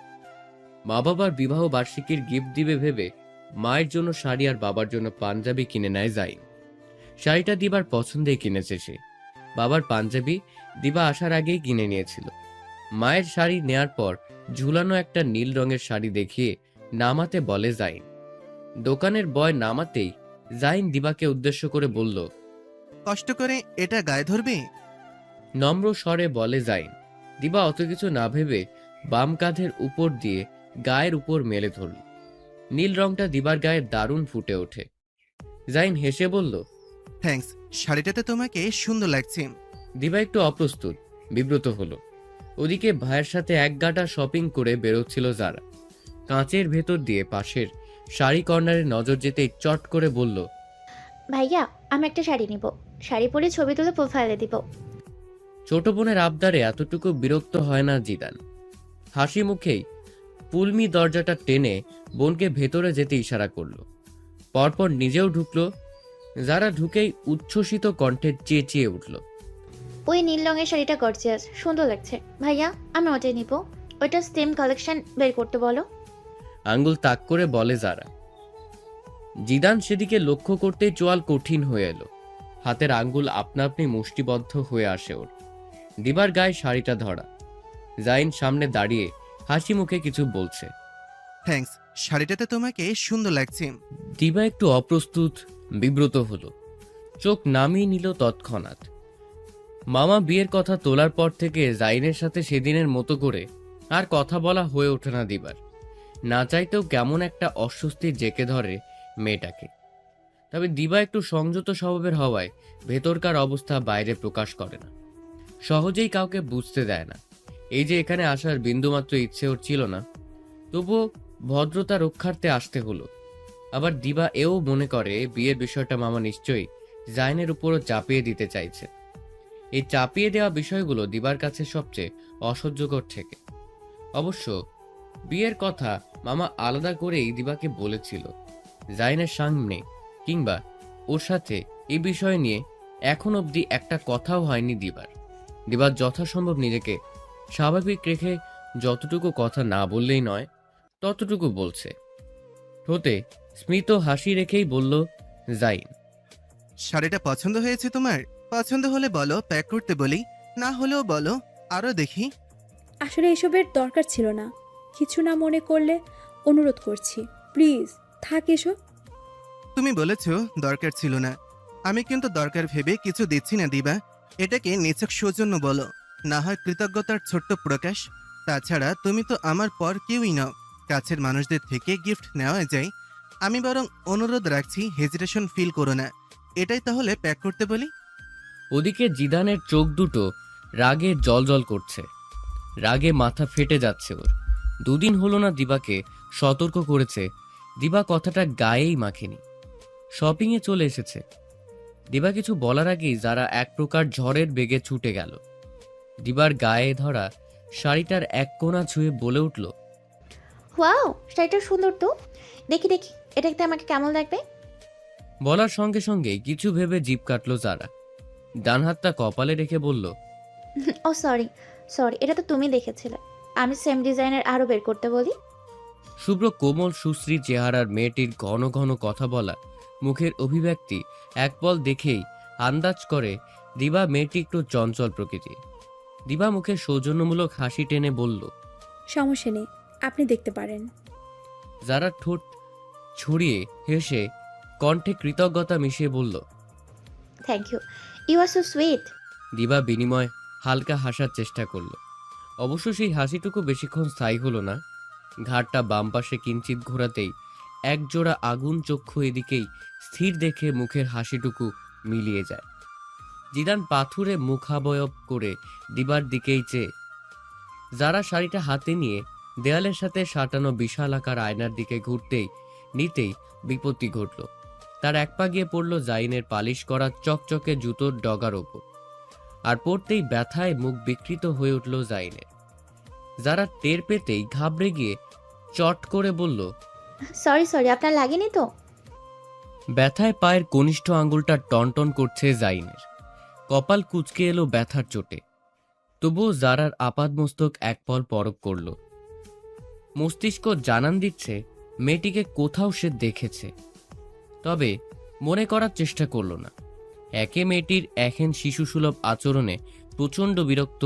মা বাবার বিবাহ বার্ষিকীর গিফট দিবে ভেবে মায়ের জন্য শাড়ি আর বাবার জন্য পাঞ্জাবি কিনে নেয় জাইন। শাড়িটা দিবার পছন্দেই কিনেছে সে। বাবার পাঞ্জাবি দিবা আসার আগেই কিনে নিয়েছিল। মায়ের শাড়ি নেয়ার পর ঝুলানো একটা নীল রঙের শাড়ি দেখিয়ে নামাতে বলে জাইন। দোকানের বয় নামাতেই জাইন দিবাকে উদ্দেশ্য করে বলল, কষ্ট করে এটা গায়ে ধরবে? নম্র স্বরে বলে জাইন। দিবা অত কিছু না ভেবে বাম কাঁধের উপর দিয়ে গায়ের উপর মেলে ধরল। নীল রংটা দিবার গায়ে দারুণ ফুটে ওঠে। জাইন হেসে বলল, থ্যাঙ্কস, শাড়িটাতে তোমাকে সুন্দর লাগছে। দিবা একটু অপ্রস্তুত, বিব্রত হলো। ওদিকে ভাইয়ের সাথে এক গাঁটা শপিং করে বেরোচ্ছিল যারা। কাঁচের ভেতর দিয়ে পাশের শাড়ি কর্নারে নজর যেতেই চট করে বলল, ভাইয়া, আমি একটা শাড়ি নিব, শাড়ি পরে ছবি তুলে প্রোফাইলে দিব। ছোট বোনের আবদারে এতটুকু বিরক্ত হয় না জিদান। হাসি মুখেই পুলমি দরজাটা টেনে বোনকে ভেতরে যেতে ইশারা করলো। পরপর নিজেও ঢুকলো। যারা ঢুকেই উচ্ছ্বসিত কণ্ঠে চেঁচিয়ে উঠল, ওই নীল রঙের শাড়িটা গর্জিয়াস, সুন্দর লাগছে। ভাইয়া, আমি ওটাই নিব। ওইটা সেম কালেকশন বের করতে বলো। আঙ্গুল তাক করে বলে যারা। জিদান সেদিকে লক্ষ্য করতেই চোয়াল কঠিন হয়ে এলো। হাতের আঙ্গুল আপনা আপনি মুষ্টিবদ্ধ হয়ে আসে ওর। দিবার গায়ে শাড়িটা ধরা। জাইন সামনে দাঁড়িয়ে হাসি মুখে কিছু বলছে। থ্যাঙ্কস, শাড়িটাতে তোমাকে সুন্দর লাগছে। দিবা একটু অপ্রস্তুত, বিব্রত হলো। চোখ নামিয়ে নিল তৎক্ষণাৎ। মামা বিয়ের কথা তোলার পর থেকে জাইনের সাথে সেদিনের মতো করে আর কথা বলা হয়ে ওঠে না দিবার। না চাইতেও কেমন একটা অস্বস্তি জেঁকে ধরে মেয়েটাকে। তবে দিবা একটু সংযত স্বভাবের হওয়ায় ভেতরকার অবস্থা বাইরে প্রকাশ করে না, সহজেই কাউকে বুঝতে দেয় না। এই যে এখানে আসার বিন্দুমাত্র ইচ্ছে ওর ছিল না, তবুও ভদ্রতা রক্ষার্থে আসতে হলো। আবার দিবা এও মনে করে বিয়ের বিষয়টা মামা নিশ্চয়ই জাইনের উপরও চাপিয়ে দিতে চাইছে। এই চাপিয়ে দেওয়া বিষয়গুলো দিবার কাছে সবচেয়ে অসহ্যকর থেকে। অবশ্য বিয়ের কথা মামা আলাদা করেই দিবাকে বলেছিল। জাইনের সামনে কিংবা ওর সাথে এই বিষয় নিয়ে এখন অবধি একটা কথাও হয়নি দিবার। দিবার যথাসম্ভব নিজেকে স্বাভাবিক রেখে যতটুকু কথা না বললেই নয় ততটুকু বলছে। ঠোঁটে স্মিত হাসি রেখেই বলল, জাইন। শাড়িটা পছন্দ হয়েছে তোমার? পছন্দ হলে বলো, প্যাক করতে বলি। না হলেও বলো, আরও দেখি। আসলে এসবের দরকার ছিল না, কিছু না মনে করলে অনুরোধ করছি, প্লিজ থাক এসব। তুমি বলেছো দরকার ছিল না, আমি কিন্তু দরকার ভেবে কিছু দিচ্ছি না দিবা। এটাকে নিছক সৌজন্য বলো, না হয় কৃতজ্ঞতার ছোট্ট প্রকাশ। তাছাড়া তুমি তো আমার পর কেউই নাও, কাছের মানুষদের থেকে গিফট নেওয়া যায়। আমি বরং অনুরোধ রাখছি, হেজিটেশন ফিল করো না। এটাই তাহলে প্যাক করতে বলি। ওদিকে জিদানের চোখ দুটো রাগে জ্বলজ্বল করছে, রাগে মাথা ফেটে যাচ্ছে ওর। দুদিন হলো না দিবাকে সতর্ক করেছে, দিবা কথাটা গায়েই মাখেনি, শপিংয়ে চলে এসেছে। দিবা কিছু বলার আগেই যারা এক প্রকার ঝড়ের বেগে ছুটে গেল। দিবার গায়ে ধরা শাড়িটার এক কোণা ছুঁয়ে বলে উঠল, ওয়াও, শাড়িটা সুন্দর তো। দেখি দেখি, এটাতে আমাকে কেমন লাগবে। বলার সঙ্গে সঙ্গেই কিছু ভেবে জিভ কাটল যারা। ডান হাতটা কপালে রেখে বলল, ও সরি সরি, এটা তো তুমি দেখেছিলে। আমি সেম ডিজাইনের আরও বের করতে বলি। শুভ্র কোমল সুশ্রী চেহারার মেয়েটির ঘন ঘন কথা বলা মুখের অভিব্যক্তি এক পল দেখেই আন্দাজ করে দিবা মেয়েটি একটু চঞ্চল প্রকৃতি। দিবা মুখে সৌজন্যমূলক হাসি টেনে বলল, সমস্যা নেই, আপনি দেখতে পারেন। যারা ঠোঁট ছড়িয়ে হেসে কণ্ঠে কৃতজ্ঞতা মিশিয়ে বলল, thank you, you are so sweet. দিবা বিনিময় হালকা হাসার চেষ্টা করল। অবশ্য সেই হাসিটুকু বেশিক্ষণ স্থায়ী হলো না। ঘাটটা বাম পাশে কিঞ্চিত ঘোরাতেই একজোড়া আগুন চক্ষু এদিকেই স্থির দেখে মুখের হাসিটুকু মিলিয়ে যায়। জিদান পাথুরে মুখাবয়ব করে দিবার দিকেই চেয়ে যারা শাড়িটা হাতে নিয়ে দেয়ালের সাথে সাঁটানো বিশাল আকার আয়নার দিকে ঘুরতেই নিতেই বিপত্তি ঘটল। তার এক পা গিয়ে পড়ল জাইনের পালিশ করা চকচকে জুতোর ডগার ওপর, আর পড়তেই ব্যথায় মুখ বিকৃত হয়ে উঠল জাইনের। যারা টের পেতেই ঘাবড়ে গিয়ে চট করে বলল, সরি সরি, আপনার লাগেনি তো? ব্যথায় পায়ের কনিষ্ঠ আঙুলটা টনটন করছে জাইনের। কপাল কুঁচকে এলো ব্যথার চোটে। তবুও জারার আপাদমস্তক এক পল পরক করল। মস্তিষ্ক জানান দিচ্ছে মেয়েটিকে কোথাও সে দেখেছে, তবে মনে করার চেষ্টা করল না। একে মেয়েটির এখন শিশুসুলভ আচরণে প্রচণ্ড বিরক্ত,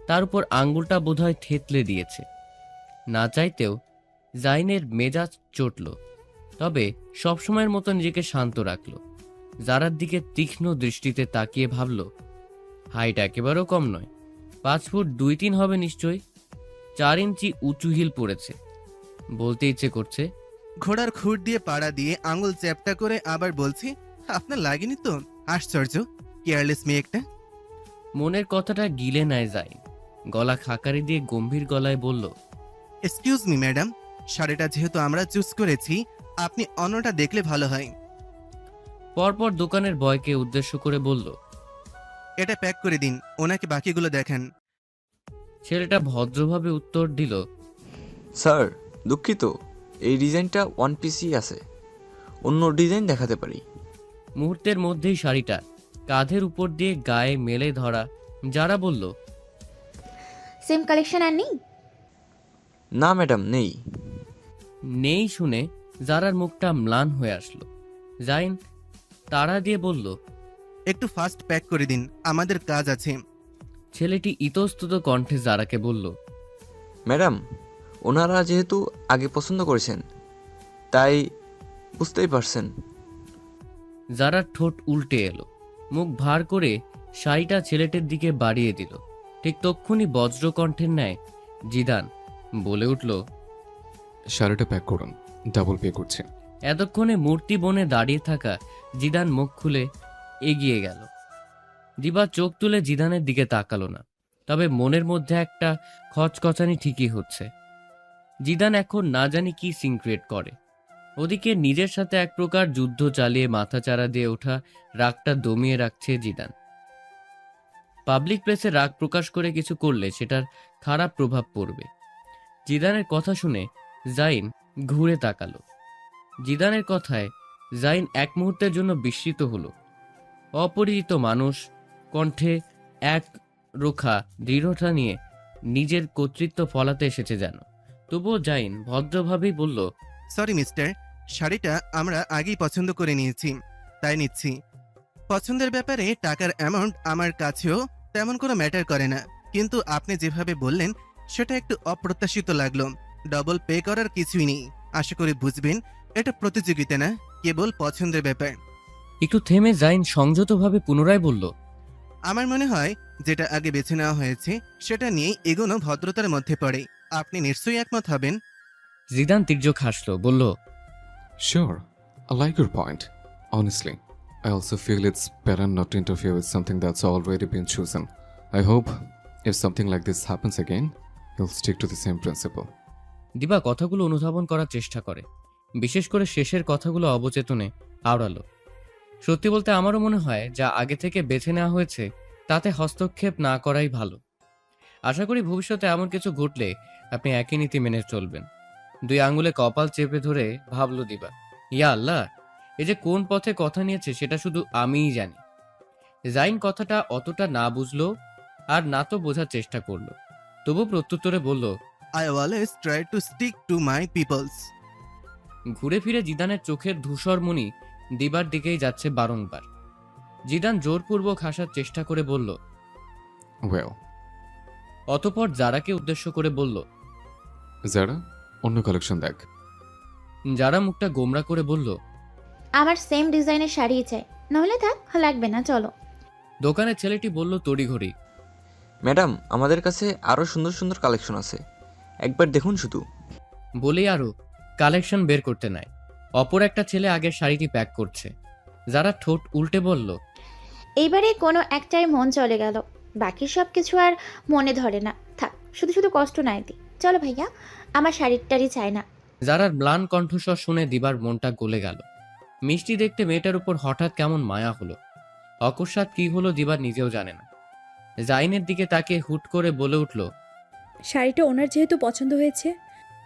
তার উপর আঙ্গুলটা বোধহয় থেতলে দিয়েছে। না চাইতেও জাইনের মেজাজ চটল, তবে সবসময়ের মতো নিজেকে শান্ত রাখল। জারার দিকে তীক্ষ্ণ দৃষ্টিতে তাকিয়ে ভাবল, হাইট একেবারেও কম নয়, 5 ফুট 2-3 হবে নিশ্চয়ই। 4 ইঞ্চি উঁচু হিল পড়েছে। বলতে ইচ্ছে করছে, ঘোড়ার খুঁট দিয়ে পাড়া দিয়ে আঙুল চ্যাপটা করে আবার বলছি, আপনার লাগেনি তো? আশ্চর্য, কেয়ারলেস মেয়ে একটা। মনের কথাটা গিলে নেয় জাইন। গলা খাকারি দিয়ে গম্ভীর গলায় বলল, এক্সকিউজ মি ম্যাডাম, শাড়িটা যেহেতু আমরা চুজ করেছি, আপনি অন্যটা দেখলে ভালো হয়। পরপর দোকানের বয়কে উদ্দেশ্য করে বলল, এটা প্যাক করে দিন, ওনাকে বাকিগুলো দেখান। ছেলেটা ভদ্রভাবে উত্তর দিল, স্যার দুঃখিত, এই ডিজাইনটা ওয়ান পিসই আছে, অন্য ডিজাইন দেখাতে পারি। মুহূর্তের মধ্যেই শাড়িটা কাঁধের উপর দিয়ে গায়ে মেলে ধরা যারা বলল, সেম কালেকশন আর নেই? না ম্যাডাম, নেই। নেই শুনে যারার মুখটা ম্লান হয়ে আসলো। জাইন তাড়া দিয়ে বলল, একটু ফাস্ট প্যাক করে দিন, আমাদের কাজ আছে। ছেলেটি ইতস্তত কণ্ঠে জারাকে বলল, ম্যাডাম, ওনারা যেহেতু আগে পছন্দ করেছেন, তাই বুঝতেই পারছেন। যারার ঠোঁট উল্টে এলো, মুখ ভার করে শাড়িটা ছেলেটির দিকে বাড়িয়ে দিল। ঠিক তক্ষুনি বজ্রকণ্ঠের ন্যায় জিদান বলে উঠল, শাড়িটা প্যাক করুন, ডাবল পে করছে। এতক্ষণে মূর্তি বনে দাঁড়িয়ে থাকা জিদান মুখ খুলে এগিয়ে গেল। দিবা চোখ তুলে জিদানের দিকে তাকালো না, তবে মনের মধ্যে একটা খচখচানি ঠিকই হচ্ছে। জিদান এখন না জানি কি সিন ক্রিয়েট করে। ওদিকে নিজের সাথে এক প্রকার যুদ্ধ চালিয়ে মাথাচাড়া দিয়ে ওঠা রাগটা দমিয়ে রাখছে জিদান। পাবলিক প্লেসে রাগ প্রকাশ করে কিছু করলে সেটার খারাপ প্রভাব পড়বে। জিদানের কথা শুনে জাইন ঘুরে তাকালো। জিদানের কথায় জাইন এক মুহূর্তের জন্য বিস্মিত হলো। অপরিচিত মানুষ, কণ্ঠে এক রোখা দৃঢ়তা নিয়ে নিজের কর্তৃত্ব ফলাতে এসেছে যেন। তবুও জাইন ভদ্রভাবেই বলল, সরি মিস্টার, শাড়িটা আমরা আগেই পছন্দ করে নিয়েছি, তাই নিচ্ছি। পছন্দের ব্যাপারে টাকার অ্যামাউন্ট আমার কাছেও তেমন কোনো ম্যাটার করে না, কিন্তু আপনি যেভাবে বললেন সেটা একটু অপ্রত্যাশিত লাগলো। ডবল পে করার কিছুই নেই। আশা করি বুঝবেন এটা প্রতিযোগিতা না, কেবল পছন্দের ব্যাপার। একটু থেমে জাইন সংযতভাবে পুনরায় বলল, আমার মনে হয় যেটা আগে বেছে নেওয়া হয়েছে সেটা নিয়ে এগোনো ভদ্রতার মধ্যে পড়ে। আপনি নিশ্চয়ই একমত হবেন। জিদান তীর্যক হাসল, বলল, Sure, I like your point. Honestly, I also feel it's better not to interfere with something that's already been chosen. I hope if something like this happens again, you'll stick to the same principle. দিবা কথাগুলো অনুধাবন করার চেষ্টা করে, বিশেষ করে শেষের কথাগুলো অবচেতনে আওড়ালো। সত্যি বলতে আমারও মনে হয় যা আগে থেকে বেছে নেওয়া হয়েছে তাতে হস্তক্ষেপ না করাই ভালো। আশা করি ভবিষ্যতে এমন কিছু ঘটলে আপনি একই নীতি মেনে চলবেন। 2 আঙ্গুলে কপাল চেপে ধরে ভাবল দিবা, ইয়া আল্লাহ, এই যে কোন পথে কথা নিয়েছে সেটা শুধু আমিই জানি। জাইন কথাটা অতটা না বুঝলো আর না তো বোঝার চেষ্টা করলো, তবু প্রত্যুত্তরে বলল, I always try to stick to my peoples. ঘুরে ফিরে জিদানের চোখের ধূসরমণি দিবার দিকেই যাচ্ছে বারংবার। জিদান জোরপূর্বক হাসার চেষ্টা করে বলল, Well, অতঃপর জারাকে উদ্দেশ্য করে বলল, যারা অন্য কালেকশন দেখ। যারা মুখটা গোমরা করে বলল, আমার সেম ডিজাইনের শাড়িই চাই, নাহলে থাক, লাগবে না, চলো। দোকানের ছেলেটি বলল তড়িঘড়ি, ম্যাডাম, আমাদের কাছে আরও সুন্দর সুন্দর কালেকশন আছে, একবার দেখুন শুধু। বলেই আরো কালেকশন বের করতে নাই। অপর একটা ছেলে আগের শাড়িটি প্যাক করছে। যারা ঠোঁট উল্টে বলল, এইবারে কোনো একটাই মন চলে গেল, বাকি সব কিছু আর মনে ধরে না, থাক, শুধু শুধু কষ্ট নাই দি, চলো ভাইয়া, আমার শাড়িটারই চাই না। যারার ম্লান কণ্ঠস্বর শুনে দিবার মনটা গলে গেল। মিষ্টি দেখতে মেয়েটার উপর হঠাৎ কেমন মায়া হলো। অকস্মাৎ কি হলো দিবার নিজেও জানে না। জাইনের দিকে তাকে হুট করে বলে উঠল, শাড়িটা ওনার যেহেতু পছন্দ হয়েছে,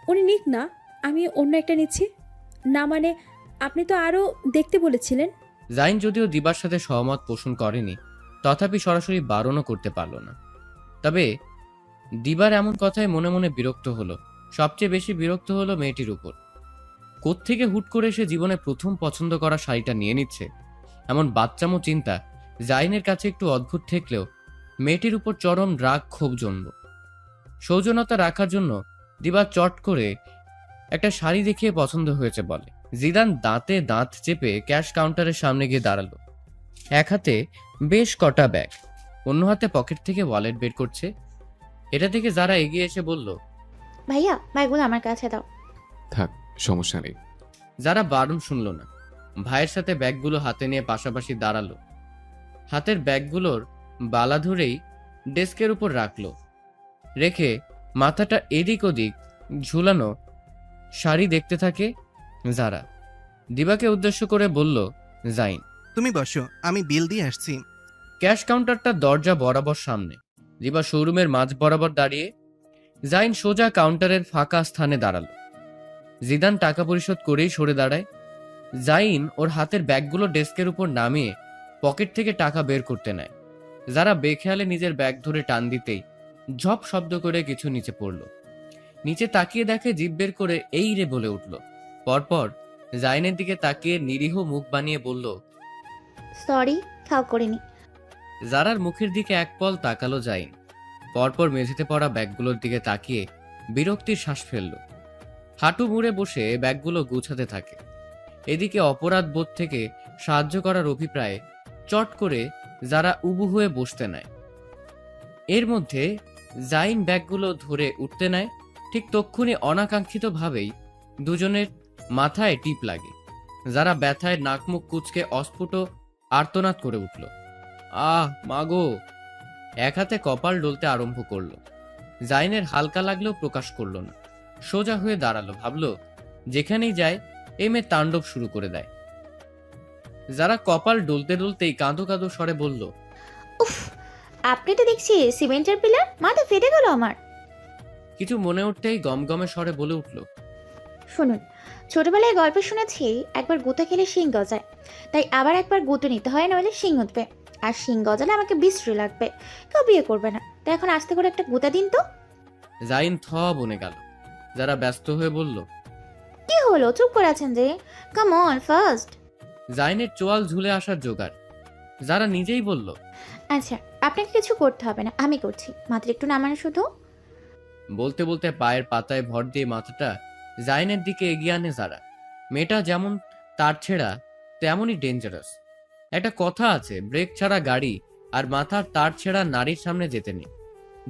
উনি নিক না, আমি অন্য একটা নিচ্ছি। না মানে, আপনি তো আরও দেখতে বলেছিলেন। জাইন যদিও দিবার সাথে সহমত পোষণ করেনি, তথাপি সরাসরি বারণও করতে পারল না। তবে দিবার এমন কথায় মনে মনে বিরক্ত হলো। সবচেয়ে বেশি বিরক্ত হলো মেয়েটির উপর। কোত্থেকে হুট করে সে জীবনে প্রথম পছন্দ করা শাড়িটা নিয়ে নিচ্ছে, এমন বাচ্চামো চিন্তা জাইনের কাছে একটু অদ্ভুত ঠেকলেও মেয়েটির উপর চরম রাগ ক্ষোভ জন্ম। সৌজন্যতা রাখার জন্য দিবা চট করে একটা শাড়ি দেখিয়ে পছন্দ হয়েছে বলে। জিদান দাঁতে দাঁত চেপে ক্যাশ কাউন্টারের সামনে গিয়ে দাঁড়ালো। এক হাতে বেশ কটা ব্যাগ, অন্য হাতে পকেট থেকে ওয়ালেট বের করছে। এটা থেকে যারা এগিয়ে এসে বলল, ভাইয়া, ব্যাগগুলো আমার কাছে দাও। থাক, সমস্যা নেই। যারা বারণ শুনল না, ভাইয়ের সাথে ব্যাগগুলো হাতে নিয়ে পাশাপাশি দাঁড়ালো। হাতের ব্যাগগুলোর বালা ধরেই ডেস্কের উপর রাখলো। রেখে মাথাটা এদিক ওদিক ঝুলানো শাড়ি দেখতে থাকে যারা। দিবাকে উদ্দেশ্য করে বলল, জাইন, তুমি বসো, আমি বিল দিয়ে আসছি। ক্যাশ কাউন্টারটা দরজা বরাবর সামনে। দিবা শোরুমের মাঝ বরাবর দাঁড়িয়ে। জাইন সোজা কাউন্টারের ফাঁকা স্থানে দাঁড়ালো। জিদান টাকা পরিশোধ করেই সরে দাঁড়ায়। জাইন ওর হাতের ব্যাগগুলো ডেস্কের উপর নামিয়ে পকেট থেকে টাকা বের করতে নেয়। যারা বেখেয়ালে নিজের ব্যাগ ধরে টান দিতেই ঝপ শব্দ করে কিছু নিচে পড়ল। নিচে তাকিয়ে দেখে জিভ বের করে এই রে বলে উঠল। পরপর জাইনের দিকে তাকিয়ে নিরীহ মুখ বানিয়ে বলল, সরি, খাও করিনি। জারার মুখের দিকে এক পল তাকালো জাইন। পরপর মেঝেতে পড়া ব্যাগগুলোর দিকে তাকিয়ে বিরক্তির শ্বাস ফেলল। হাঁটু মুড়ে বসে ব্যাগগুলো গুছাতে থাকে। এদিকে অপরাধ বোধ থেকে সাহায্য করার অভিপ্রায়ে চট করে যারা উবু হয়ে বসতে নেয়। এর মধ্যে জাইন ব্যাগগুলো ধরে উঠতে নেয়। ঠিক তক্ষুনি অনাকাঙ্ক্ষিতভাবেই দুজনের মাথায় টিপ লাগে। যারা ব্যথায় নাকমুখ কুচকে অস্ফুট আর্তনাদ করে উঠল। আহ মাগো! এক হাতে কপাল ডলতে আরম্ভ করলো। জাইনের হালকা লাগলেও প্রকাশ করলো না। সোজা হয়ে দাঁড়ালো, ভাবলো যেখানেই যায় এই মেয়ে তাণ্ডব শুরু করে দেয়। যারা কপাল ডলতে ডলতেই কাঁদো কাঁদো স্বরে বলল, উফ, আপনি তো দেখছি সিমেন্টের পিলার, মাথা ফেটে গেল আমার। কিছু মনে উঠতেই গমগমে স্বরে বলে উঠল, শুনুন, ছোটবেলায় গল্প শুনেছি একবার গুঁতো খেলে শিং গজায়, তাই আবার একবার গুঁতো নিতে হয়, নইলে শিং উঠবে, আর শিং গজালে আমাকে বিশ্রী লাগবে, কেউ বিয়ে করবে না। তো এখন আস্তে করে একটা গুঁতা দিন তো। জাইন থ বনে গেল। যারা ব্যস্ত হয়ে বলল, কি হলো, চুপ করে আছেন যে? Come on first. জাইনের চোয়াল ঝুলে আসার জোগাড়। যারা নিজেই বলল, আচ্ছা, আপনাকে কিছু করতে হবে না, আমি করছি, মাত্র একটু নামান শুধু। বলতে বলতে পায়ের পাতায় ভর দিয়ে মাথাটা জাইনের দিকে এগিয়ে আনে যারা। মেয়েটা যেমন তার ছেঁড়া তেমনই ডেঞ্জারাস। একটা কথা আছে, ব্রেক ছাড়া গাড়ি আর মাথার তার ছেঁড়া নারীর সামনে যেতে নেই,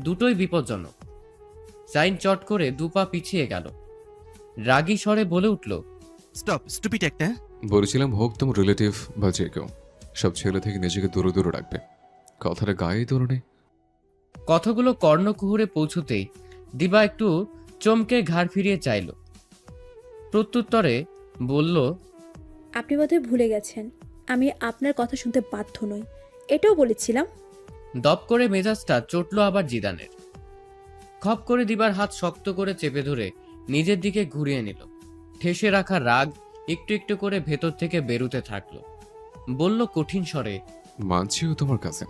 দুটোই বিপজ্জনক। জাইন চট করে দুপা পিছিয়ে গেল। রাগী স্বরে বলে উঠল, স্টপ, স্টুপিড একটা। বলেছিলাম হোক তোমার রিলেটিভ বা যে কেউ, সব ছেলে থেকে নিজেকে দূরে দূরে রাখবে। কথাটা গায়েই ধরে নেই। কথাগুলো কর্ণকুহুরে পৌঁছতেই দিবা একটু চমকে ঘাড় ফিরিয়ে চাইল। প্রত্যুত্তরে বলল, আপনি বোধহয় ভুলে গেছেন আমি আপনার কথা শুনতে বাধ্য নই, এটাও বলেছিলাম। দপ করে মেজাজটা চটল আবার জিদানের। খপ করে দিবার হাত শক্ত করে চেপে ধরে নিজের দিকে ঘুরিয়ে নিল। ঠেসে রাখা রাগ একটু একটু করে ভেতর থেকে বেরুতে থাকলো। বলল কঠিন স্বরে, মানছিও তোমার কাছে,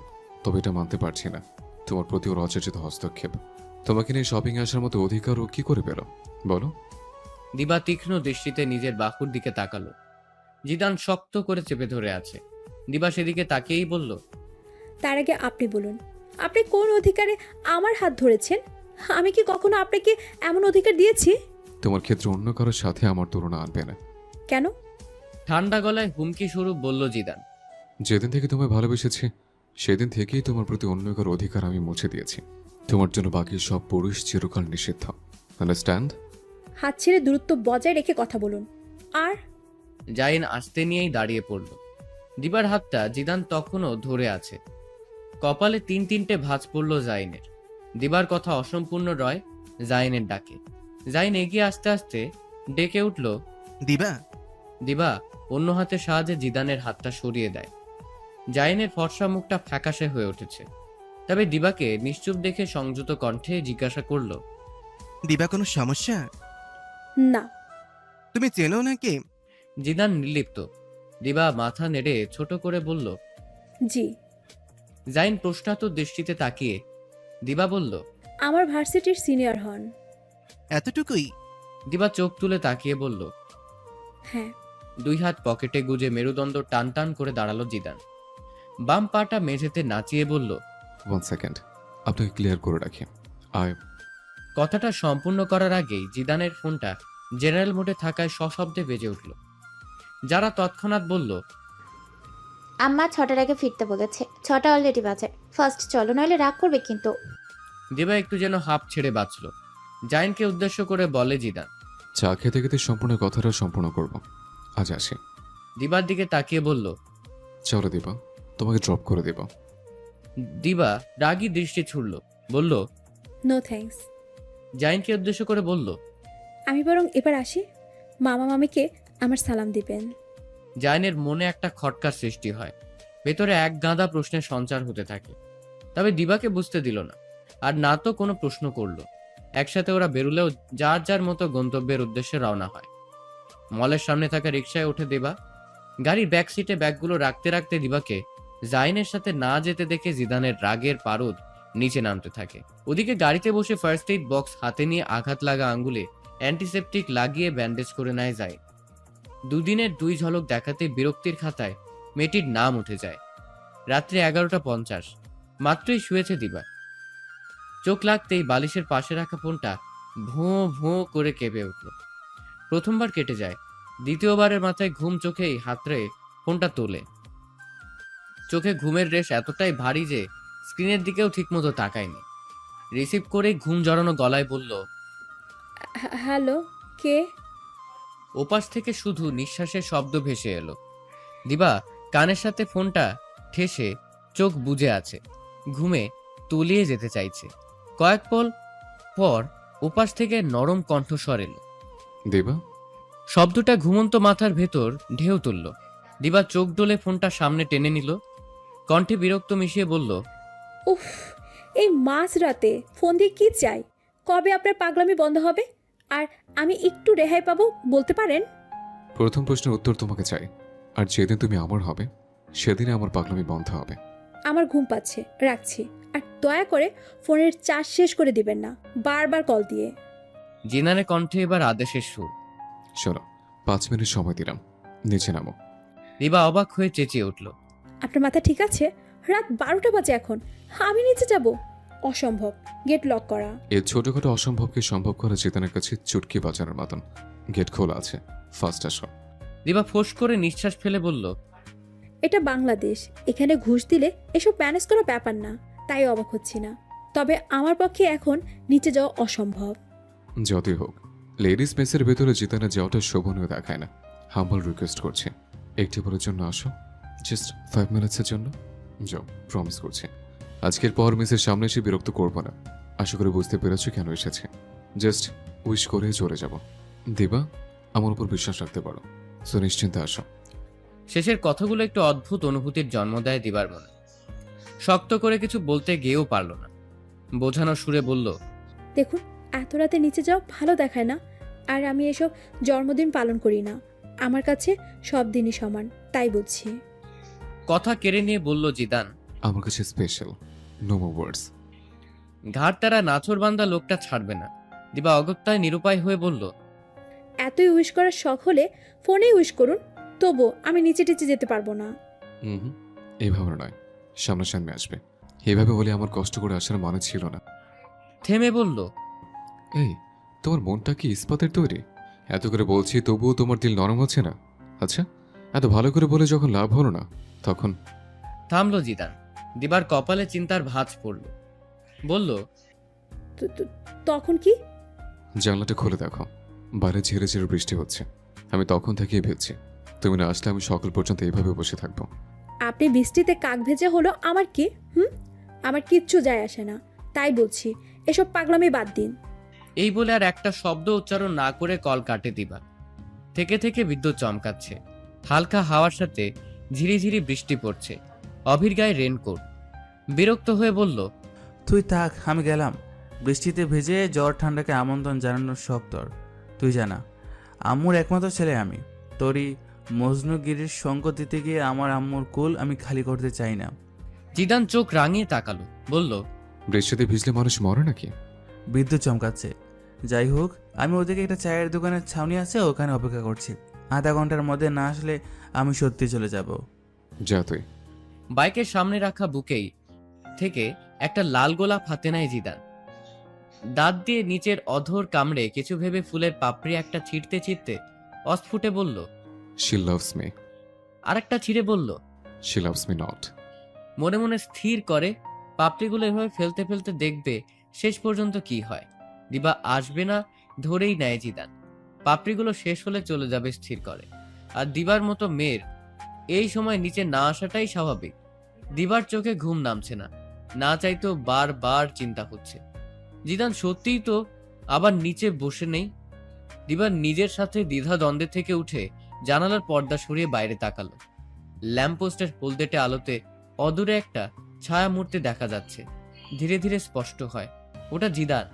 তবে এটা মানতে পারছি না। তোমার প্রতি ওর অযাচিত হস্তক্ষেপ। তোমাকে নিয়ে শপিং আসার মতো অধিকার ও কি করে পেল বলো? দিবা তীক্ষ্ণ দৃষ্টিতে নিজের বাহুর দিকে তাকালো। জিদান শক্ত করে চেপে ধরে আছে। দিবা সেদিকে তাকিয়েই বলল, তার আগে আপনি বলুন, আপনি কোন অধিকারে আমার হাত ধরেছেন? আমি কি কখনো আপনাকে এমন অধিকার দিয়েছি? তোমার ক্ষেত্রে অন্য কারোর সাথে আমার তুলনা আনবে না। কেন? ঠান্ডা গলায় হুমকি স্বরূপ বলল জিদান। যেদিন থেকে তোমায় ভালোবেসেছি সেদিন থেকেই তোমার প্রতি অন্য কারো অধিকার আমি মুছে দিয়েছি। তোমার জন্য বাকি সব পুরুষ চিরকাল নিষিদ্ধ। আন্ডারস্ট্যান্ড? হাত ছেড়ে দূরত্ব বজায় রেখে কথা বলুন। আর জাইন আস্তে নিয়েই দাঁড়িয়ে পড়ল। দিবার হাতটা জিদান তখনও ধরে আছে। কপালে তিন তিনটে ভাঁজ পড়ল জাইনের। দিবার কথা অসম্পূর্ণ রয় জাইনের ডাকে। জাইন এগিয়ে আসতে আসতে ডেকে উঠল, দিবা। দিবা অন্য হাতের সাহায্যে জিদানের হাতটা সরিয়ে দেয়। জাইনের ফর্সা মুখটা ফ্যাকাশে হয়ে উঠেছে। তবে দিবাকে নিশ্চুপ দেখে সংযত কণ্ঠে জিজ্ঞাসা করল, দিবা কোনো সমস্যা? না। তুমি চেনো নাকি? জিদান নির্লিপ্ত। দিবা মাথা নেড়ে ছোট করে বলল, জি। জাইন প্রশ্নাতুর দৃষ্টিতে তাকিয়ে দিবা বলল, আমার ভার্সিটির সিনিয়র হন। এতটুকুই? দিবা চোখ তুলে তাকিয়ে বলল, হ্যাঁ। দুই হাত পকেটে গুজে মেরুদণ্ড টান টান করে দাঁড়ালো জিদান। বাম পাটা মেঝেতে নাচিয়ে বলল, 1 সেকেন্ড, আপনাকে ক্লিয়ার করে রাখি। আয়। কথাটা সম্পূর্ণ করার আগেই জিদানের ফোনটা জেনারেল মোডে থাকায় সশব্দে বেজে উঠল। যারা তৎক্ষণাৎ বলল, আম্মা 6টার আগে ফিরতে বলেছে, 6টা অলরেডি বাজে, ফার্স্ট চলো, নইলে রাগ করবে কিন্তু। দিবা একটু যেন হাঁপ ছেড়ে বাঁচল। জাইনকে উদ্দেশ্য করে বলে জিদান। চা খেতে খেতে সম্পূর্ণ কথাটা সম্পূর্ণ করব। আজ আসি। দিবার দিকে তাকিয়ে বলল, চলো দিবা, তোমাকে ড্রপ করে দেব। দিবা রাগী দৃষ্টি ছুড়ল, বলল, নো থ্যাঙ্কস। জাইনকে উদ্দেশ্য করে বলল, আমি বরং এবার আসি, মামা মামিকে আমার সালাম দিবেন। জাইনের মনে একটা খটকার সৃষ্টি হয়। ভেতরে এক গাদা প্রশ্নের সঞ্চার হতে থাকে। তবে দিবাকে বুঝতে দিল না, আর না তো কোনো প্রশ্ন করল। একসাথে ওরা বেরুলেও যার যার মতো গন্তব্যের উদ্দেশ্যে রওনা হয়। মলের সামনে থাকা রিকশায় ওঠে দিবা। গাড়ির ব্যাক সিটে ব্যাগগুলো রাখতে রাখতে দিবাকে জাইনের সাথে না যেতে দেখে জিদানের রাগের পারদ নিচে নামতে থাকে। ওদিকে গাড়িতে বসে ফার্স্ট এইড বক্স হাতে নিয়ে আঘাত লাগা আঙ্গুলে অ্যান্টিসেপটিক লাগিয়ে ব্যান্ডেজ করে নেয় যায়। দুদিনের 2 ঝলক দেখাতে বিরক্তির খাতায় মেয়েটির নাম উঠে যায়। রাত্রি 11:50 মাত্রই শুয়েছে দিবা। চোখ লাগতেই বালিশের পাশে রাখা ফোনটা ভোঁ ভোঁ করে কেঁপে উঠল। প্রথমবার কেটে যায়, দ্বিতীয়বারের মাথায় ঘুম চোখেই হাতড়ে ফোনটা তোলে। চোখে ঘুমের রেশ এতটাই ভারী যে স্ক্রিনের দিকেও ঠিকমতো তাকায়নি। রিসিভ করে ঘুম জড়ানো গলায় বলল, হ্যালো, কে? ওপাশ থেকে শুধু নিঃশ্বাসের শব্দ ভেসে এলো। দিবা কানের সাথে ফোনটা ঠেসে চোখ বুজে আছে, ঘুমে তলিয়ে যেতে চাইছে। কয়েক পল পর ওপাশ থেকে নরম কণ্ঠস্বর এলো। দেবা, শব্দটা ঘুমন্ত মাথার ভেতর ঢেউ তুলল। দিবা চোখ ডলে ফোনটা সামনে টেনে নিল, কণ্ঠে বিরক্ত মিশিয়ে বলল, উফ, এই মাঝরাতে ফোন দিয়ে কি চাই? কবে আপনার পাগলামি বন্ধ হবে আর আমি একটু রেহাই পাবো বলতে পারেন? প্রথম প্রশ্নের উত্তর তোমাকে চাই, আর যেদিন তুমি আমার হবে সেদিনে আমার পাগলামি বন্ধ হবে। আমার ঘুম পাচ্ছে, রাখছি। আর দয়া করে ফোনের চার্জ শেষ করে দিবেন না বারবার কল দিয়ে। জিনানের কণ্ঠে এবার আদেশের সুর। শোনো, 5 মিনিট সময় দিলাম, নিচে নামো। দিবা অবাক হয়ে চেঁচিয়ে উঠল, আপনার মাথা ঠিক আছে? রাত 12টা বাজে এখন, আমি নিচে যাব? অসম্ভব, গেট লক করা। এই ছোটখাটো অসম্ভবকে সম্ভব করা চেতনের কাছে চুটকি বাজানোর মতন। গেট খোলা আছে, ফার্স্ট আসো। দিবা ফোঁস করে নিঃশ্বাস ফেলে বলল, এটা বাংলাদেশ, এখানে ঘুষ দিলে এসব ম্যানেজ করা ব্যাপার না, তাই অবাক হচ্ছি না। তবে আমার পক্ষে এখন নিচে যাওয়া অসম্ভব। যতই হোক, লেডিস মেসের ভেতরে জিতানে যাওয়াটা শোভনীয় দেখায় না। হাম্বল রিকোয়েস্ট করছি, একটি বলার জন্য আসো, জাস্ট 5 মিনিটসের জন্য। যাও, প্রমিস করছি। আজকের পর মিসের সামনে এসে বিরক্ত করবো না। আশা করে বুঝতে পেরেছো কেন এসেছে। জাস্ট উইশ করে চলে যাব। দিবা, আমার উপর বিশ্বাস রাখতে পারো, সো নিশ্চিন্তে আসো। শেষের কথাগুলো একটু অদ্ভুত অনুভূতির জন্ম দেয় দিবার মনে। শক্ত করে কিছু বলতে গিয়েও পারল না, বোঝানোর সুরে বলল, দেখুন, এত রাতে নিচে যাওয়া ভালো দেখায় না, আর আমি এসব জন্মদিন পালন করি না। আমার কাছে সব দিনই সমান, তাই বলছি। কথা কেড়ে নিয়ে বলল জিদান। আমার কাছে স্পেশাল, নো মোর ওয়ার্ডস। ঘাট তারা নাছরবান্দা লোকটা ছাড়বে না। দিবা অগত্যায় নিরুপায় হয়ে বলল, এতই উইশ করার শখ হলে ফোনেই উইশ করুন, তবু আমি নিচে টিচে যেতে পারবো না। হুম, এইভাবে নয়, সামনাসামনি আসবে। এভাবে বলে আমার কষ্ট করে আসার মানে ছিল না। থেমে বলল, এই, তোমার মনটা কি ইস্পাতের তৈরি? এত করে বলছি তবুও তোমার দিল নরম হচ্ছে না? আচ্ছা, এত ভালো করে বলে যখন লাভ হলো না তখন? থামলো জিদান। দিবার কপালে চিন্তার ভাঁজ পড়ল। বলল, তখন কি? জানলাটা খুলে দেখো, বাইরে ঝেড়ে ঝেড়ে বৃষ্টি হচ্ছে। আমি তখন থেকেই ভেবছি তুমি না আসলে আমি সকাল পর্যন্ত এইভাবে বসে থাকবো। আপনি বৃষ্টিতে কাক ভেজা হলো আমার কি? আমার কিচ্ছু যায় আসে না, তাই বলছি এসব পাগলামি বাদ দিন। এই বলে আর একটা শব্দ উচ্চারণ না করে কল কাটে দিবা। থেকে থেকে বিদ্যুৎ চমকাচ্ছে, হালকা হাওয়ার সাথে ঝিরিঝিরি বৃষ্টি পড়ছে। অভির গায়ে রেনকোট। বিরক্ত হয়ে বলল, তুই থাক, আমি গেলাম। বৃষ্টিতে ভেজে জ্বর ঠান্ডাকে আমন্ত্রণ জানানোর সব তোর, তুই জানা। আম্মুর একমাত্র ছেলে আমি, তোরই মজনুগিরির সঙ্গ দিতে গিয়ে আমার আম্মুর কুল আমি খালি করতে চাই না। জিদান চোখ রাঙিয়ে তাকালো, বলল, বৃষ্টিতে ভিজলে মানুষ মরে নাকি? বিদ্যুৎ চমকাচ্ছে। যাই হোক, আমি ওদিকে একটা চায়ের দোকানের ছাউনি আছে, ওখানে অপেক্ষা করছি। আধা ঘন্টার মধ্যে না আসলে আমি সত্যি চলে যাব। যা তুই। বাইকের সামনে রাখা বুকেই থেকে একটা লাল গোলাপ হাতে নেয় জিদান। দাঁত দিয়ে নিচের অধর কামড়ে কিছু ভেবে ফুলের পাপড়ি একটা ছিঁড়তে ছিঁড়তে অস্ফুটে বলল, শি লাভস মি। আরেকটা ছিঁড়ে বলল, শি লাভস মি নট। মনে মনে স্থির করে পাপড়িগুলো এভাবে ফেলতে ফেলতে দেখবে শেষ পর্যন্ত কি হয়। দিবা আসবে না ধরেই নেয় জিদান। পাপড়িগুলো শেষ হলে চলে যাবে স্থির করে। আর দিবার মতো মেয়ের এই সময় নিচে না আসাটাই স্বাভাবিক। দিবার চোখে ঘুম নামছে না, না চাইতেও বারবার চিন্তা হচ্ছে, জিদান সত্যিই তো আবার নিচে বসে নেই। দিবার নিজের সাথে দ্বিধা দ্বন্দ্বে থেকে উঠে জানালার পর্দা সরিয়ে বাইরে তাকালো। ল্যাম্পপোস্টের হলদেটে আলোতে অদূরে একটা ছায়া মূর্তি দেখা যাচ্ছে। ধীরে ধীরে স্পষ্ট হয় ওটা জিদান।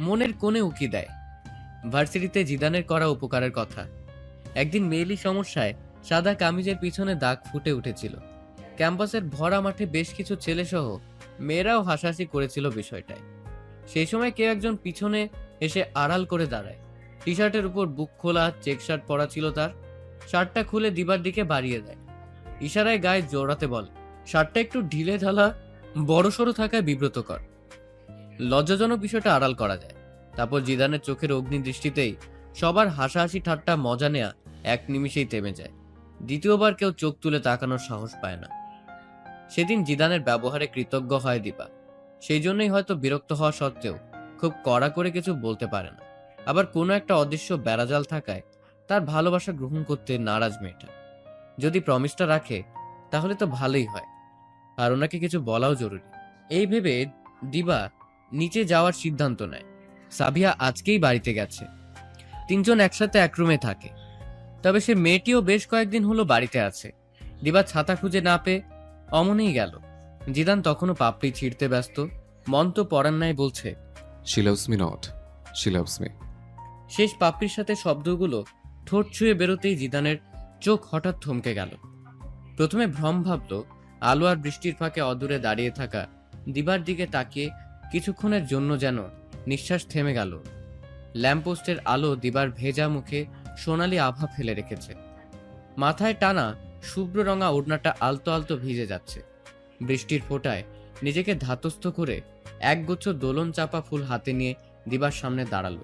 মনের কোণে উকি দেয় ভার্সিটিতে জিদানের করা উপকারের কথা। একদিন মেয়েলি সমস্যায় সাদা কামিজের পিছনে দাগ ফুটে উঠেছিল। ক্যাম্পাসের ভরা মাঠে বেশ কিছু ছেলেসহ মেয়েরাও হাসাহাসি করেছিল বিষয়টায়। সেই সময় কেউ একজন পিছনে এসে আড়াল করে দাঁড়ায়। টি শার্টের উপর বুক খোলা চেক শার্ট পরা ছিল তার। শার্টটা খুলে দিবার দিকে বাড়িয়ে দেয়, ইশারায় গায়ে জোড়াতে বলে। শার্টটা একটু ঢিলে ঢালা, বড়সড় থাকায় বিব্রতকর। লজ্জাজনক বিষয়টা আড়াল করা যায়। তারপর জিদানের চোখের অগ্নি দৃষ্টিতেই সবার হাসাহাসি ঠাট্টা মজা নেয়া এক নিমিষেই থেমে যায়। দ্বিতীয়বার কেউ চোখ তুলে তাকানোর সাহস পায় না। সেদিন জিদানের ব্যবহারে কৃতজ্ঞ হয় দিবা। সেই জন্যই হয়তো বিরক্ত হওয়া সত্ত্বেও খুব কড়া করে কিছু বলতে পারে না। আবার কোনো একটা অদৃশ্য বেড়াজাল থাকায় তার ভালোবাসা গ্রহণ করতে নারাজ মেয়েটা। যদি প্রমিসটা রাখে তাহলে তো ভালোই হয়, আর ওনাকে কিছু বলাও জরুরি। এই ভেবে দিবা নিচে যাওয়ার সিদ্ধান্ত নেয়। সাবিয়া আজকেই বাড়িতে গেছে। তিনজন একসাথে এক রুমে থাকে, তবে সে মেয়েটিও বেশ কয়েকদিন হলো বাড়িতে আছে। দিবা ছাতা খুঁজে না পেয়ে অমনেই গেল। জিদান তখনও পাপড়ি ছিঁড়তে ব্যস্ত, মন তো পড়ার নাই বলছে she loves me not, she loves me. শেষ পাপড়ির সাথে শব্দগুলো ঠোঁট ছুঁয়ে বেরোতেই জিদানের চোখ হঠাৎ থমকে গেল। প্রথমে ভ্রম ভাবল, আলো আর বৃষ্টির ফাঁকে অদূরে দাঁড়িয়ে থাকা দিবার দিকে তাকিয়ে কিছুক্ষণের জন্য যেন নিঃশ্বাস থেমে গেল। ল্যাম্পপোস্টের আলো দিবার ভেজা মুখে সোনালি আভা ফেলে রেখেছে। মাথায় টানা শুভ্র রঙা ওড়নাটা আলতো আলতো ভিজে যাচ্ছে। বৃষ্টির ফোঁটায় নিজেকে ধাতস্থ করে একগুচ্ছ দোলন চাপা ফুল হাতে নিয়ে দিবার সামনে দাঁড়ালো।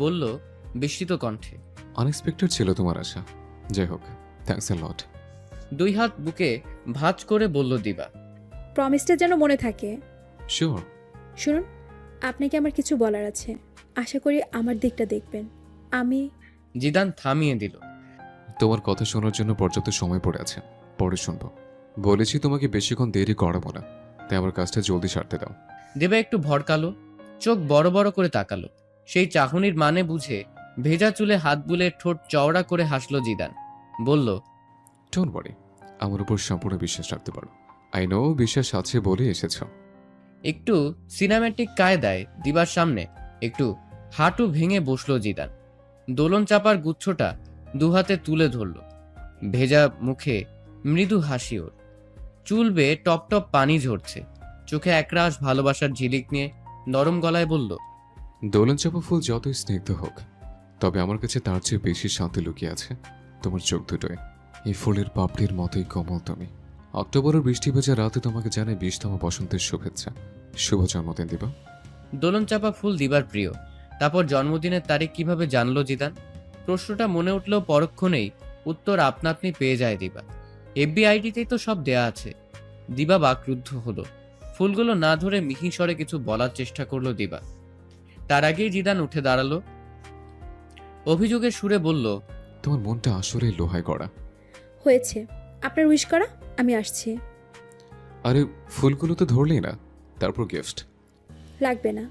বলল বিস্মিত কণ্ঠে, আনএক্সপেক্টেড ছিল তোমার আশা। যাই হোক, থ্যাঙ্কস এ লট। দুই হাত বুকে ভাঁজ করে বলল দিবা, প্রমিসটা যেন মনে থাকে। শিওর। শুনুন, আপনাকে আমার কিছু বলার আছে। আশা করি আমার দিকটা দেখবেন। আমি জিদান থামিয়ে দিল। তোমার কথা শোনার জন্য পর্যাপ্ত সময় পড়ে আছে, পরে শুনবো। বলেছি তোমাকে বেশিক্ষণ দেরি করাবো না, তাই আমার কাজটা জলদি সারতে দাও। দিবা একটু ভড়কালো, চোখ বড় বড় করে তাকালো। সেই চাহনির মানে বুঝে ভেজা চুলে হাত বুলে ঠোঁট চওড়া করে হাসলো জিদান। বলল, ডোন্ট ওয়ারি, আমার উপর সম্পূর্ণ বিশ্বাস রাখতে পারো। আই নো বিশ্বাস আছে বলে এসেছ। একটু সিনেম্যাটিক কায়দায় দিবার সামনে একটু হাঁটু ভেঙে বসলো জিদান। দোলন চাপার গুচ্ছটা দুহাতে তুলে ধরল। ভেজা মুখে মৃদু হাসি ওর। চুল বেয়ে টপ টপ পানি ঝরছে। চোখে একরাশ ভালোবাসার ঝিলিক নিয়ে নরম গলায় বলল, দোলন চাপা ফুল যতই স্নিগ্ধ হোক, তবে আমার কাছে তার চেয়ে বেশি শান্তি লুকিয়ে আছে তোমার চোখ দুটোয়। এই ফুলের পাপড়ির মতোই কোমল তুমি। অক্টোবরের বৃষ্টি ভেজা রাতে তোমাকে জানাই 20তম বসন্তের শুভেচ্ছা। শুভ জন্মদিন দিবা। দোলন চাপা ফুল দিবার প্রিয়। তারপর জন্মদিনের তারিখ কিভাবে জানলো জিদান? প্রশ্নটা মনে উঠলেও পরক্ষণেই উত্তর আপনা আপনি পেয়ে যায় দিবা। এফবিআইডিতেই তো সব দেয়া আছে। দিবা বাকরুদ্ধ হলো। ফুলগুলো না ধরে মিহি স্বরে কিছু বলার চেষ্টা করলো দিবা। তার আগেই জিদান উঠে দাঁড়ালো, অভিযোগের সুরে বলল, তোমার মনটা আসলে লোহায় গড়া। হয়েছে, আপনার উইশ করা, আমি আসছি। আরে ফুলগুলো তো ধরলেই না, তারপর গিফট লাগবে না।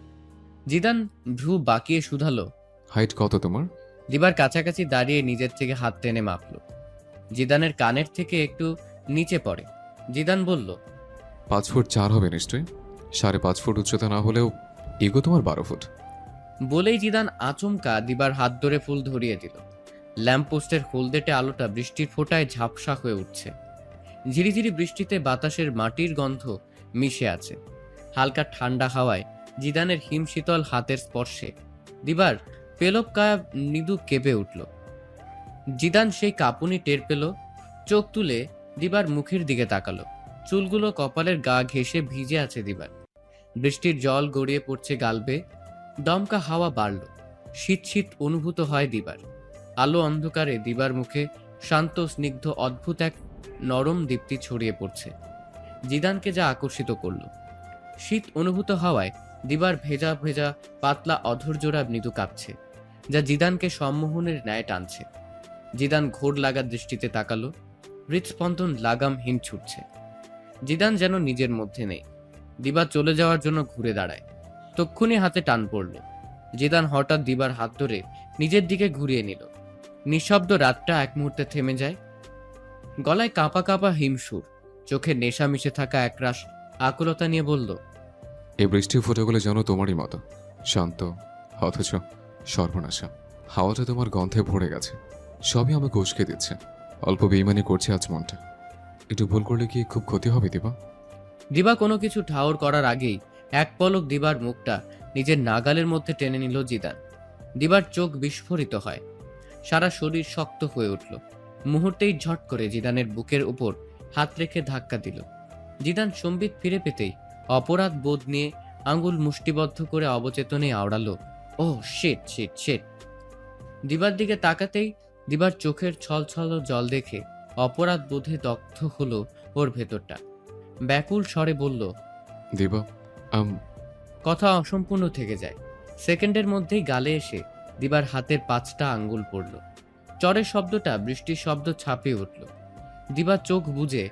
জিদান ভ্রু বাঁকিয়ে শুধালো, হাইট কত তোমার? দিবার কাছাকাছি দাঁড়িয়ে নিজের থেকে হাত টেনে মাপল। জিদানের কানের থেকে একটু নিচে পড়ে। জিদান বলল, 5 ফুট 4 হবে নিশ্চয়ই। 5.5 ফুট উচ্চতা না হলেও ইগো তোমার 12 ফুট। বলেই জিদান আচমকা দিবার হাত ধরে ফুল ধরিয়ে দিল। ল্যাম্পপোস্টের হলদেটে আলোটা বৃষ্টির ফোঁটায় ঝাপসা হয়ে উঠছে। ঝিরিঝিরি বৃষ্টিতে বাতাসের মাটির গন্ধ মিশে আছে। হালকা ঠান্ডা হাওয়ায় জিদানের হিমশীতল হাতের স্পর্শে দিবার পেলব কায়া মৃদু কেঁপে উঠল। জিদান সেই কাঁপুনি টের পেল। চোখ তুলে দিবার মুখের দিকে তাকালো। চুলগুলো কপালের গা ঘেঁষে ভিজে আছে দিবার। বৃষ্টির জল গড়িয়ে পড়ছে গাল বেয়ে। দমকা হাওয়া বাড়ল। শীত শীত অনুভূত হয় দিবার। আলো অন্ধকারে দিবার মুখে শান্ত স্নিগ্ধ অদ্ভুত এক নরম দীপ্তি ছড়িয়ে পড়ছে। জিদানকে যা আকর্ষিত করল। শীত অনুভূত হওয়ায় দিবার ভেজা ভেজা পাতলা অধৈর্যরা মৃদু কাঁপছে, যা জিদানকে সম্মোহনের ন্যায় টানছে। জিদান ঘোর লাগা দৃষ্টিতে তাকালো। হৃদস্পন্দন লাগামহীন ছুটছে। জিদান যেন নিজের মধ্যে নেই। দিবা চলে যাওয়ার জন্য ঘুরে দাঁড়ায়। তক্ষুনি হাতে টান পড়ল। জিদান হঠাৎ দিবার হাত ধরে নিজের দিকে ঘুরিয়ে নিল। নিঃশব্দ রাতটা এক মুহূর্তে থেমে যায়। গলায় কাঁপা কাঁপা হিমসুর, চোখে নেশা মিশে থাকা একরাশ আকুলতা নিয়ে বলল, এই বৃষ্টির ফোঁটাগুলো যেন তোমারই মতো শান্ত, অথচ সর্বনাশা। হাওয়াটা তোমার গন্ধে ভরে গেছে। সবই আমাকে উস্কে দিচ্ছে। অল্প বেইমানি করছে আজ মনটা। একটু ভুল করলে কি খুব ক্ষতি হবে দিবা? দিবা কোনো কিছু ঠাউর করার আগেই এক পলক দিবার মুখটা নিজের নাগালের মধ্যে টেনে নিল জিদান। দিবার চোখ বিস্ফোরিত হয়। সারা শরীর শক্ত হয়ে উঠল। মুহূর্তেই ঝট করে জিদানের বুকের উপর হাত রেখে ধাক্কা দিল। জিদান সম্বিত ফিরে পেতেই অপরাধ বোধ নিয়ে আঙ্গুল মুষ্টিবদ্ধ করে অবচেতনে আওড়ালো, ও শিট শিট শিট। দিবার দিকে তাকাতেই দিবার চোখের ছলছল জল দেখে অপরাধ বোধে দগ্ধ হলো ওর ভেতরটা। ব্যাকুল স্বরে বলল, দিবা কথা অসম্পূর্ণ থেকে যায়। সেকেন্ডের মধ্যেই গালে এসে দিবার হাতের 5টা আঙ্গুল পড়ল। চরের শব্দটা বৃষ্টির শব্দ ছাপিয়ে উঠল। দিবা চোখ বুজে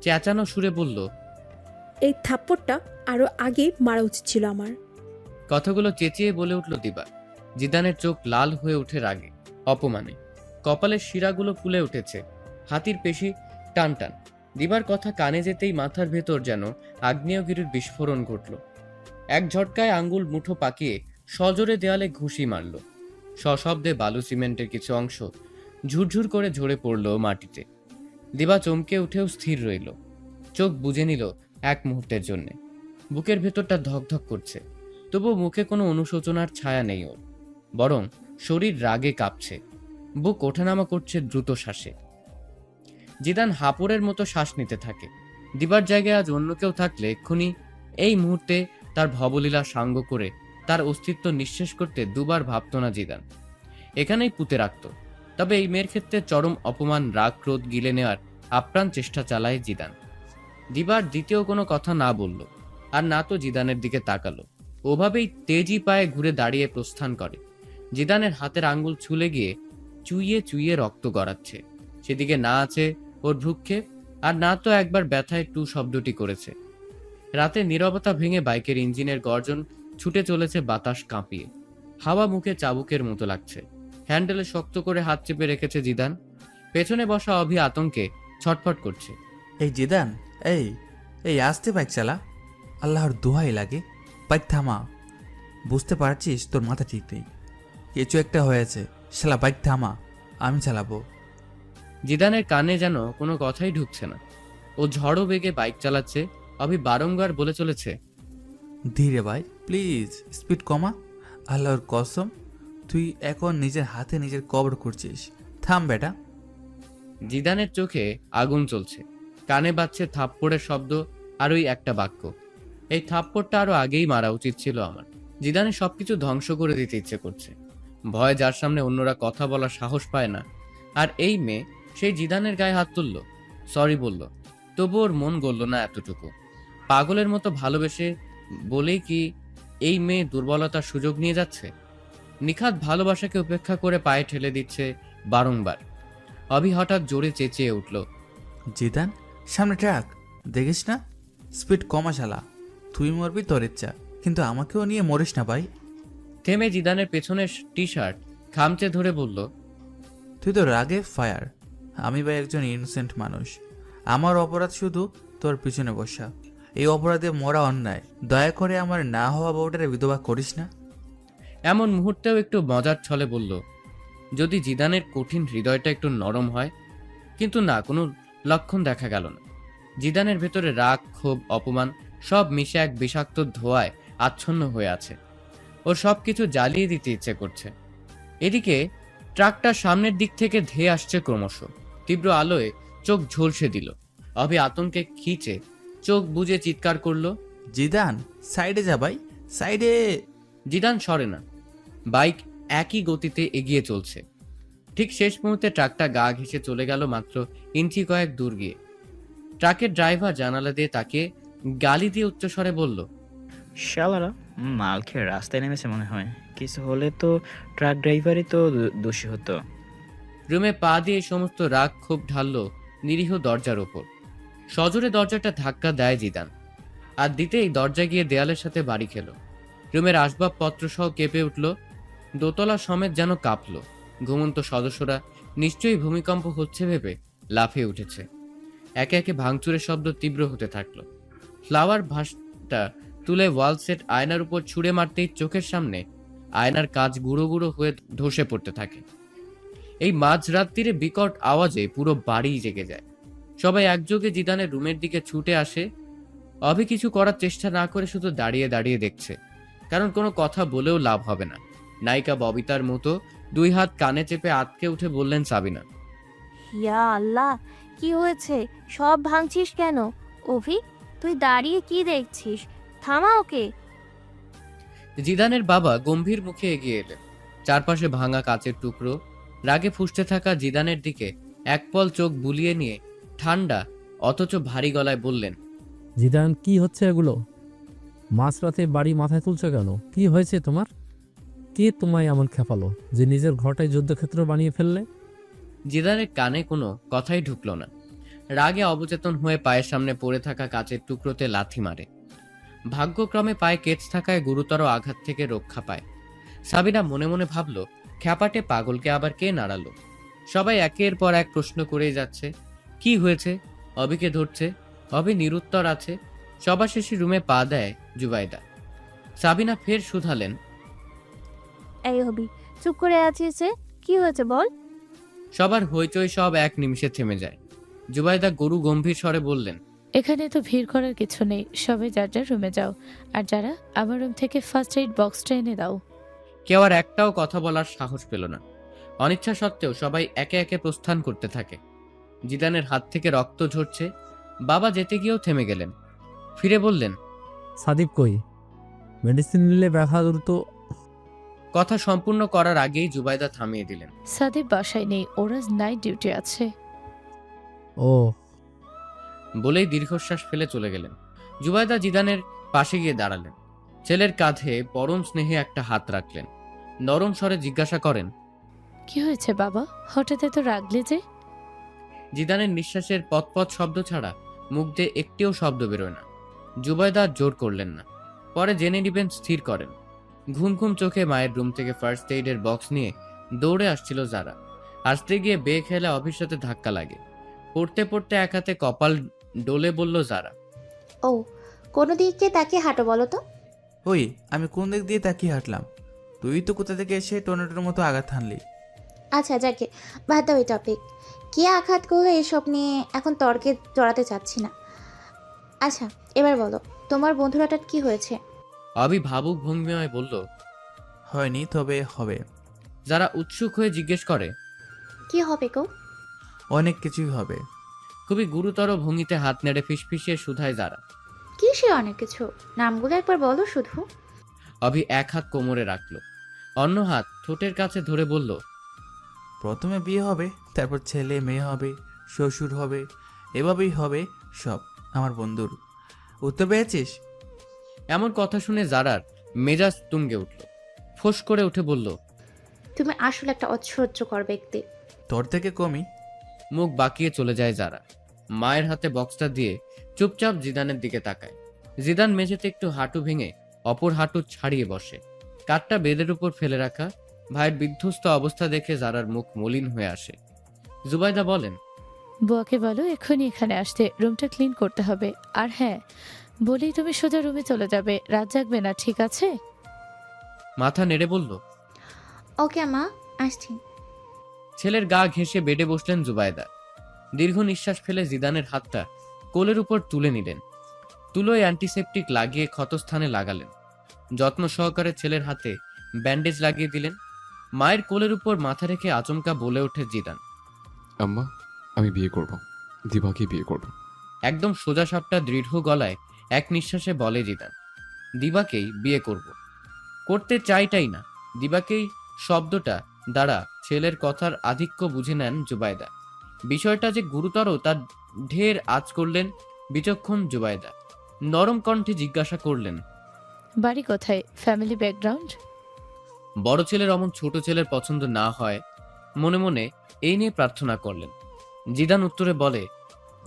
চেঁচানো সুরে বলল, এই থাপ্পড়টা আরও আগে মারা উচিত ছিল আমার। কথাগুলো চেঁচিয়ে বলে উঠল দিবা। জিদানের চোখ লাল হয়ে ওঠে রাগে, অপমানে। কপালের শিরাগুলো ফুলে উঠেছে, হাতির পেশি টান টান। দিবার কথা কানে যেতেই মাথার ভেতর যেন আগ্নেয়গিরির বিস্ফোরণ ঘটল। এক ঝটকায় আঙ্গুল মুঠো পাকিয়ে সজোরে দেয়ালে ঘুষি মারল। সশব্দে বালু সিমেন্টের কিছু অংশ ঝুরঝুর করে ঝরে পড়ল মাটিতে। দিবা চমকে উঠেও স্থির রইল, চোখ বুজে নিল এক মুহূর্তের জন্যে। বুকের ভেতরটা ধকধক করছে, তবুও মুখে কোনো অনুশোচনার ছায়া নেই ওর, বরং শরীর রাগে কাঁপছে, বুক ওঠানামা করছে দ্রুত শ্বাসে। জিদান হাঁপড়ের মতো শ্বাস নিতে থাকে। দিবার জায়গায় আজ অন্য কেউ থাকলে এক্ষুনি এই মুহূর্তে তার ভবলীলা সাঙ্গ করে তার অস্তিত্ব নিঃশেষ করতে দুবার ভাবত না জিদান, এখানেই পুঁতে রাখত। তবে এই মেয়ের ক্ষেত্রে চরম অপমান, রাগ, ক্রোধ গিলে নেওয়ার আপ্রাণ চেষ্টা চালায় জিদান। দিবার দ্বিতীয় কোনো কথা না বলল, আর না তো জিদানের দিকে তাকালো। ওভাবেই তেজি পায়ে ঘুরে দাঁড়িয়ে প্রস্থান করে। জিদানের হাতের আঙ্গুল ছুলে গিয়ে চুইয়ে চুইয়ে রক্ত গড়াচ্ছে। সেদিকে না আছে ওর ভ্রুক্ষেপ, আর না তো একবার ব্যথায় টু শব্দটি করেছে। রাতে নীরবতা ভেঙে বাইকের ইঞ্জিনের গর্জন ছুটে চলেছে বাতাস কাঁপিয়ে। হাওয়া মুখে চাবুকের মতো লাগছে। হ্যান্ডেলে শক্ত করে হাত চেপে রেখেছে জিদান। পেছনে বসা অভি আতঙ্কে ছটফট করছে। এই জিদান, এই এই আস্তে বাইক চালা, আল্লাহর দোহাই লাগে, বাইক থামা। বুঝতে পারছিস তোর মাথা ঠিক নেই, কিছু একটা হয়েছে। শালা বাইক থামা, আমি চালাবো। জিদানের কানে যেন কোনো কথাই ঢুকছে না। ও ঝড়ো বেগে বাইক চালাচ্ছে। অভি বারংবার বলে চলেছে, ধীরে ভাই, প্লিজ স্পিড কমা। আল্লাহর কসম, তুই এখন নিজের হাতে নিজের কবর করছিস, থাম বেটা। জিদানের চোখে আগুন জ্বলছে, কানে বাজছে থাপ্পড়ের শব্দ আর ওই একটা বাক্য, এই থাপ্পড়টা আরো আগেই মারা উচিত ছিল আমার। জিদানের সবকিছু ধ্বংস করে দিতে ইচ্ছে করছে। ভয় যার সামনে অন্যরা কথা বলার সাহস পায় না, আর এই মেয়ে সেই জিদানের গায়ে হাত তুলল, সরি বলল, তবু ওর মন গলল না এতটুকু। পাগলের মতো ভালোবেসে বলেই কি এই মেয়ে দুর্বলতার সুযোগ নিয়ে যাচ্ছে? নিখাত ভালোবাসাকে উপেক্ষা করে পায়ে ঠেলে দিচ্ছে বারংবার। অভি হঠাৎ জোরে চেঁচিয়ে উঠল, জিদান, সামনে ট্রাক দেখিস না, স্পিড কমা শালা। তুই মরবি তোর ইচ্ছা, কিন্তু আমাকেও নিয়ে মরিস না ভাই। থেমে জিদানের পেছনের টি শার্ট খামচে ধরে বলল, তুই তো রাগে ফায়ার, আমি ভাই একজন ইনোসেন্ট মানুষ। আমার অপরাধ শুধু তোর পিছনে বসা। এই অপরাধে মরা অন্যায়। দয়া করে আমার না হওয়া বউটারে বিধবা করিস না। এমন মুহূর্তেও একটু মজার ছলে বলল, যদি জিদানের কঠিন হৃদয়টা একটু নরম হয়। কিন্তু না, কোনো লক্ষণ দেখা গেল না। জিদানের ভেতরে রাগ, ক্ষোভ, অপমান সব মিশে এক বিষাক্ত ধোঁয়ায় আচ্ছন্ন হয়ে আছে। ওর সবকিছু জ্বালিয়ে দিতে ইচ্ছে করছে। এদিকে ট্রাকটা সামনের দিক থেকে ধেয়ে আসছে ক্রমশ। তীব্র আলোয় চোখ ঝলসে দিল। অভি আতঙ্কে খিচে চোখ বুজে চিৎকার করলো, জিদান, সাইডে যা ভাই, সাইডে। জিদান সরে না, বাইক একই গতিতে এগিয়ে চলছে। ঠিক শেষ মুহূর্তে ট্রাকটা গা ঘেঁষে চলে গেল মাত্র ইঞ্চি কয়েক দূর গিয়ে। ট্রাকের ড্রাইভার জানালা দিয়ে তাকে গালি দিয়ে উচ্চস্বরে বলল, শালারা মাল খেয়ে রাস্তায় নেমেছে মনে হয়। কিছু হলে তো ট্রাক ড্রাইভারই তো দোষী হতো। রুমে পা দিয়ে সমস্ত রাগ ক্ষোভ ঢালল নিরীহ দরজার ওপর। সজোরে দরজাটা ধাক্কা দেয় জিদান, আর দিতেই দরজা গিয়ে দেয়ালের সাথে বাড়ি খেল। রুমের আসবাবপত্র সহ কেঁপে উঠল, দোতলা সমেত যেন কাঁপল। ঘুমন্ত সদস্যরা নিশ্চয়ই ভূমিকম্প হচ্ছে ভেবে লাফিয়ে উঠেছে। একে একে ভাঙচুরের শব্দ তীব্র হতে থাকল। ফ্লাওয়ার ভাসটা তুলে ওয়াল সেট আয়নার উপর ছুঁড়ে মারতেই চোখের সামনে আয়নার কাঁচ গুঁড়ো গুঁড়ো হয়ে ধসে পড়তে থাকে। এই মাঝরাত্রিরে বিকট আওয়াজে পুরো বাড়ি জেগে যায়। সবাই একযোগে জিদানের রুমের দিকে ছুটে আসে। অভি কিছু করার চেষ্টা না করে শুধু দাঁড়িয়ে দাঁড়িয়ে দেখছে, কারণ কোনো কথা বলেও লাভ হবে না। নায়িকা ববিতার মতো দুই হাত কানে চেপে আটকে উঠে বললেন সাবিনা, ইয়া আল্লাহ, কি হয়েছে? সব ভাঙছিস কেন? অভি, তুই দাঁড়িয়ে কি দেখছিস? থামা ওকে। জিদানের বাবা গম্ভীর মুখে এগিয়ে এলেন। চারপাশে ভাঙা কাচের টুকরো। রাগে ফুঁসতে থাকা জিদানের দিকে একপল চোখ বুলিয়ে নিয়ে ঠান্ডা অথচ ভারী গলায় বললেন, জিদান, কি হচ্ছে এগুলো? মাঝরাতে বাড়ি মাথায় তুলছো কেন? কি হয়েছে তোমার? কে তোমায় এমন খেপালো যে নিজের ঘরটাই যুদ্ধক্ষেত্র বানিয়ে ফেললে? জিদানের কানে কোনো কথাই ঢুকলো না। রাগে অবচেতন হয়ে পায়ের সামনে পড়ে থাকা কাচের টুকরোতে লাথি মারে। ভাগ্যক্রমে পায়ে কেচ থাকায় গুরুতর আঘাত থেকে রক্ষা পায়। সাবিনা মনে মনে ভাবল, খ্যাপাটে পাগলকে আবার কে নাড়ালো। সবাই একের পর এক প্রশ্ন করেই যাচ্ছে, কি হয়েছে? অবিকে ধরছে, অবি নিরুত্তর আছে। সবার শেষে রুমে পা দেয় জুবাইদা। সাবিনা ফের শুধালেন, এই হবি চুপ করে আছিস যে, কি হয়েছে বল। সবার হইচই সব এক নিমিষে থেমে যায়। জুবাইদা গরু গম্ভীর স্বরে বললেন, এখানে তো ভিড় করার কিছু নেই, সবাই যার যার রুমে যাও, আর যারা আমার রুম থেকে ফার্স্ট এইড বক্সটা এনে দাও। কেউ আর একটাও কথা বলার সাহস পেল না। অনিচ্ছা সত্ত্বেও সবাই একে একে প্রস্থান করতে থাকে। জিদানের হাত থেকে রক্ত ঝরছে। বাবা যেতে গিয়েও থেমে গেলেন। ফিরে বললেন, সাদীপ কই? মেডিসিন নিলে ব্যথা দ্রুত। কথা সম্পূর্ণ করার আগেই জুবাইদা থামিয়ে দিলেন। সাদীপ বাসায় নেই, ওরা নাইট ডিউটি আছে। ও, বলেই দীর্ঘশ্বাস ফেলে চলে গেলেন। জুবাইদা জিদানের পাশে গিয়ে দাঁড়ালেন। ছেলের কাঁধে পরম স্নেহে একটা হাত রাখলেন। নরম স্বরে জিজ্ঞাসা করেন, কি হয়েছে বাবা, হঠাৎ এত রাগলে যে? জিদানের নিঃশ্বাসের পতপত শব্দ ছাড়া মুখ দিয়ে একটিও শব্দ বেরোয় না। জুবাইদা আর জোর করলেন না। পরে জেনে নিবেন স্থির করেন। ঘুম ঘুম চোখে মায়ের রুম থেকে ফার্স্ট এইডের বক্স নিয়ে দৌড়ে আসছিল যারা। আসতে গিয়ে বেখেলা অভির সাথে ধাক্কা লাগে। পড়তে পড়তে এক হাতে কপাল ডলে বলল যারা, ও, কোনো দিকে তাকিয়ে হাঁটো বলো তো। ওই আমি কোন দিক দিয়ে তাকিয়ে হাঁটলাম? তুই তো কোথা থেকে এসে টর্নেডোর মতো আঘাত হানলি। আচ্ছা যাকে বাদ দাও এই টপিক। কে আঘাত করলো এসব নিয়ে এখন তর্কে জড়াতে চাচ্ছি না। আচ্ছা এবার বলো, তোমার বন্ধুর হঠাৎ কি হয়েছে? অভি ভাবুক ভঙ্গিমায় বলল, হয়নি, তবে হবে। যারা উৎসুক হয়ে জিজ্ঞেস করে, কি হবে গো? অনেক কিছুই হবে। খুবই গুরুতর ভঙ্গিতে হাত নেড়ে ফিসফিসিয়ে শুধায় যারা। কি সে অনেক কিছু, নামগুলো একবার বলো শুধু। অভি এক হাত কোমরে রাখলো, অন্য হাত ঠোঁটের কাছে ধরে বলল, প্রথমে বিয়ে হবে, তারপর ছেলে মেয়ে হবে, শ্বশুর হবে, এভাবেই হবে সব আমার বন্ধুর। উত্তর পেয়েছিস? এমন কথা শুনে জারার মেজাজ তুঙ্গে উঠল। ফোঁস করে উঠে বলল, তুমি আসলে একটা অসহ্যকর ব্যক্তি। তোর থেকে কমই। মুখ বাঁকিয়ে চলে যায় যারা। মায়ের হাতে বক্সটা দিয়ে চুপচাপ জিদানের দিকে তাকায়। জিদান মেঝেতে একটু হাঁটু ভেঙে অপর হাঁটু ছাড়িয়ে বসে, কাঠটা বেদের উপর ফেলে রাখা। ভাইয়ের বিধ্বস্ত অবস্থা দেখে জারার মুখ মলিন হয়ে আসে। জুবাইদা বলেন, বুয়াকে বলো এক্ষুনি এখানে আসতে, রুমটা ক্লিন করতে হবে। আর হ্যাঁ, বলেই তুমি সোজা রুমে চলে যাবে, রাত জাগবে না, ঠিক আছে? মাথা নেড়ে বলল, ওকে মা, আসছি। ছেলের গা ঘেঁষে বেডে বসলেন জুবাইদা। দীর্ঘ নিঃশ্বাস ফেলে জিদানের হাতটা কোলের উপর তুলে নিলেন। তুলোয় অ্যান্টিসেপটিক লাগিয়ে ক্ষতস্থানে লাগালেন। যত্ন সহকারে ছেলের হাতে ব্যান্ডেজ লাগিয়ে দিলেন। মায়ের কোলের উপর মাথা রেখে আচমকা বলে ওঠে জিদান, আম্মা, আমি বিয়ে করব, দিবাকে বিয়ে করব। একদম সোজা সাপটা দৃঢ় গলায় এক নিঃশ্বাসে বলে জিদান, দিবাকেই বিয়ে করব। করতে চাইটাই না, দিবাকেই শব্দটা দ্বারা ছেলের কথার আধিক্য বুঝে নেন জুবাইদা। বিষয়টা যে গুরুতর তার ঢের আঁচ করলেন বিচক্ষণ জুবাইদা। নরম কণ্ঠে জিজ্ঞাসা করলেন, বাড়ি কোথায়, ফ্যামিলি ব্যাকগ্রাউন্ড? বড় ছেলের অমন ছোট ছেলের পছন্দ না হয় মনে মনে এই নিয়ে প্রার্থনা করলেন। জিদান উত্তরে বলে,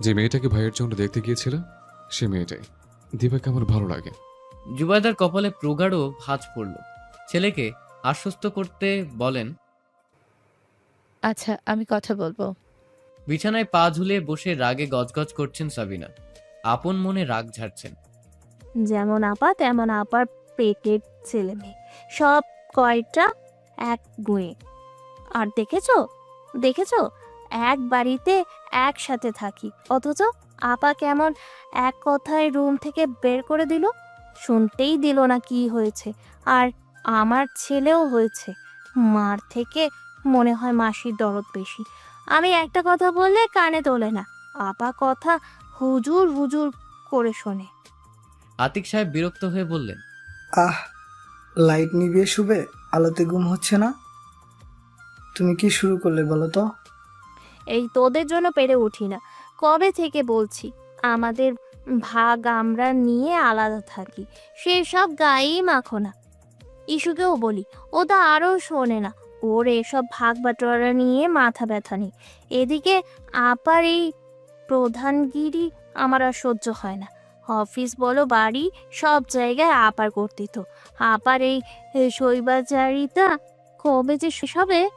যে মেয়েটাকে ভাইয়ের জন্য দেখতে গিয়েছিল সে মেয়েটাই। দিবাকে আমার ভালো লাগে। জুবাইদার কপালে প্রগাঢ় ভাঁজ পড়ল। ছেলেকে আশ্বস্ত করতে বলেন, আচ্ছা আমি কথা বলবো। বিছানায় পা ঝুলিয়ে বসে রাগে গজগজ করছেন সাবিনা। আপন মনে রাগ ঝাড়ছেন। যেমন আপা তেমন আপার পেটের ছেলে মেয়ে, সব কয়টা এক গুঁয়ে। আর দেখেছো দেখেছো এক বাড়িতে একসাথে থাকি, অথচ আপা কেমন এক কথায় রুম থেকে বের করে দিল, শুনতেই দিল না কি হয়েছে। আর আমার ছেলেও হয়েছে, মার থেকে মনে হয় মাসির দরদ বেশি। আমি একটা কথা বললে কানে তোলে না, আপা কথা হুজুর হুজুর করে শোনে। আতিক সাহেব বিরক্ত হয়ে বললেন, আহ, লাইট নিভিয়ে শুবে, আলোতে ঘুম হচ্ছে না। তুমি কি শুরু করলে বলো তো? এই তোদের জন্য পেরে উঠি না, কবে থেকে বলছি আমাদের ভাগ আমরা নিয়ে আলাদা থাকি, সেসব গায়েই মাখো না। ইস্যুকেও বলি, ও তো আরও শোনে না, ওর এসব ভাগ বাটোয়ারা নিয়ে মাথা ব্যথা নেই। এদিকে আপার এই প্রধানগিরি আমার আর সহ্য হয় না। অফিস বলো বাড়ি সব জায়গায় আপার কর্তৃত্ব। আপার এই শৈবাচারিতা কবে যে শেষ হবে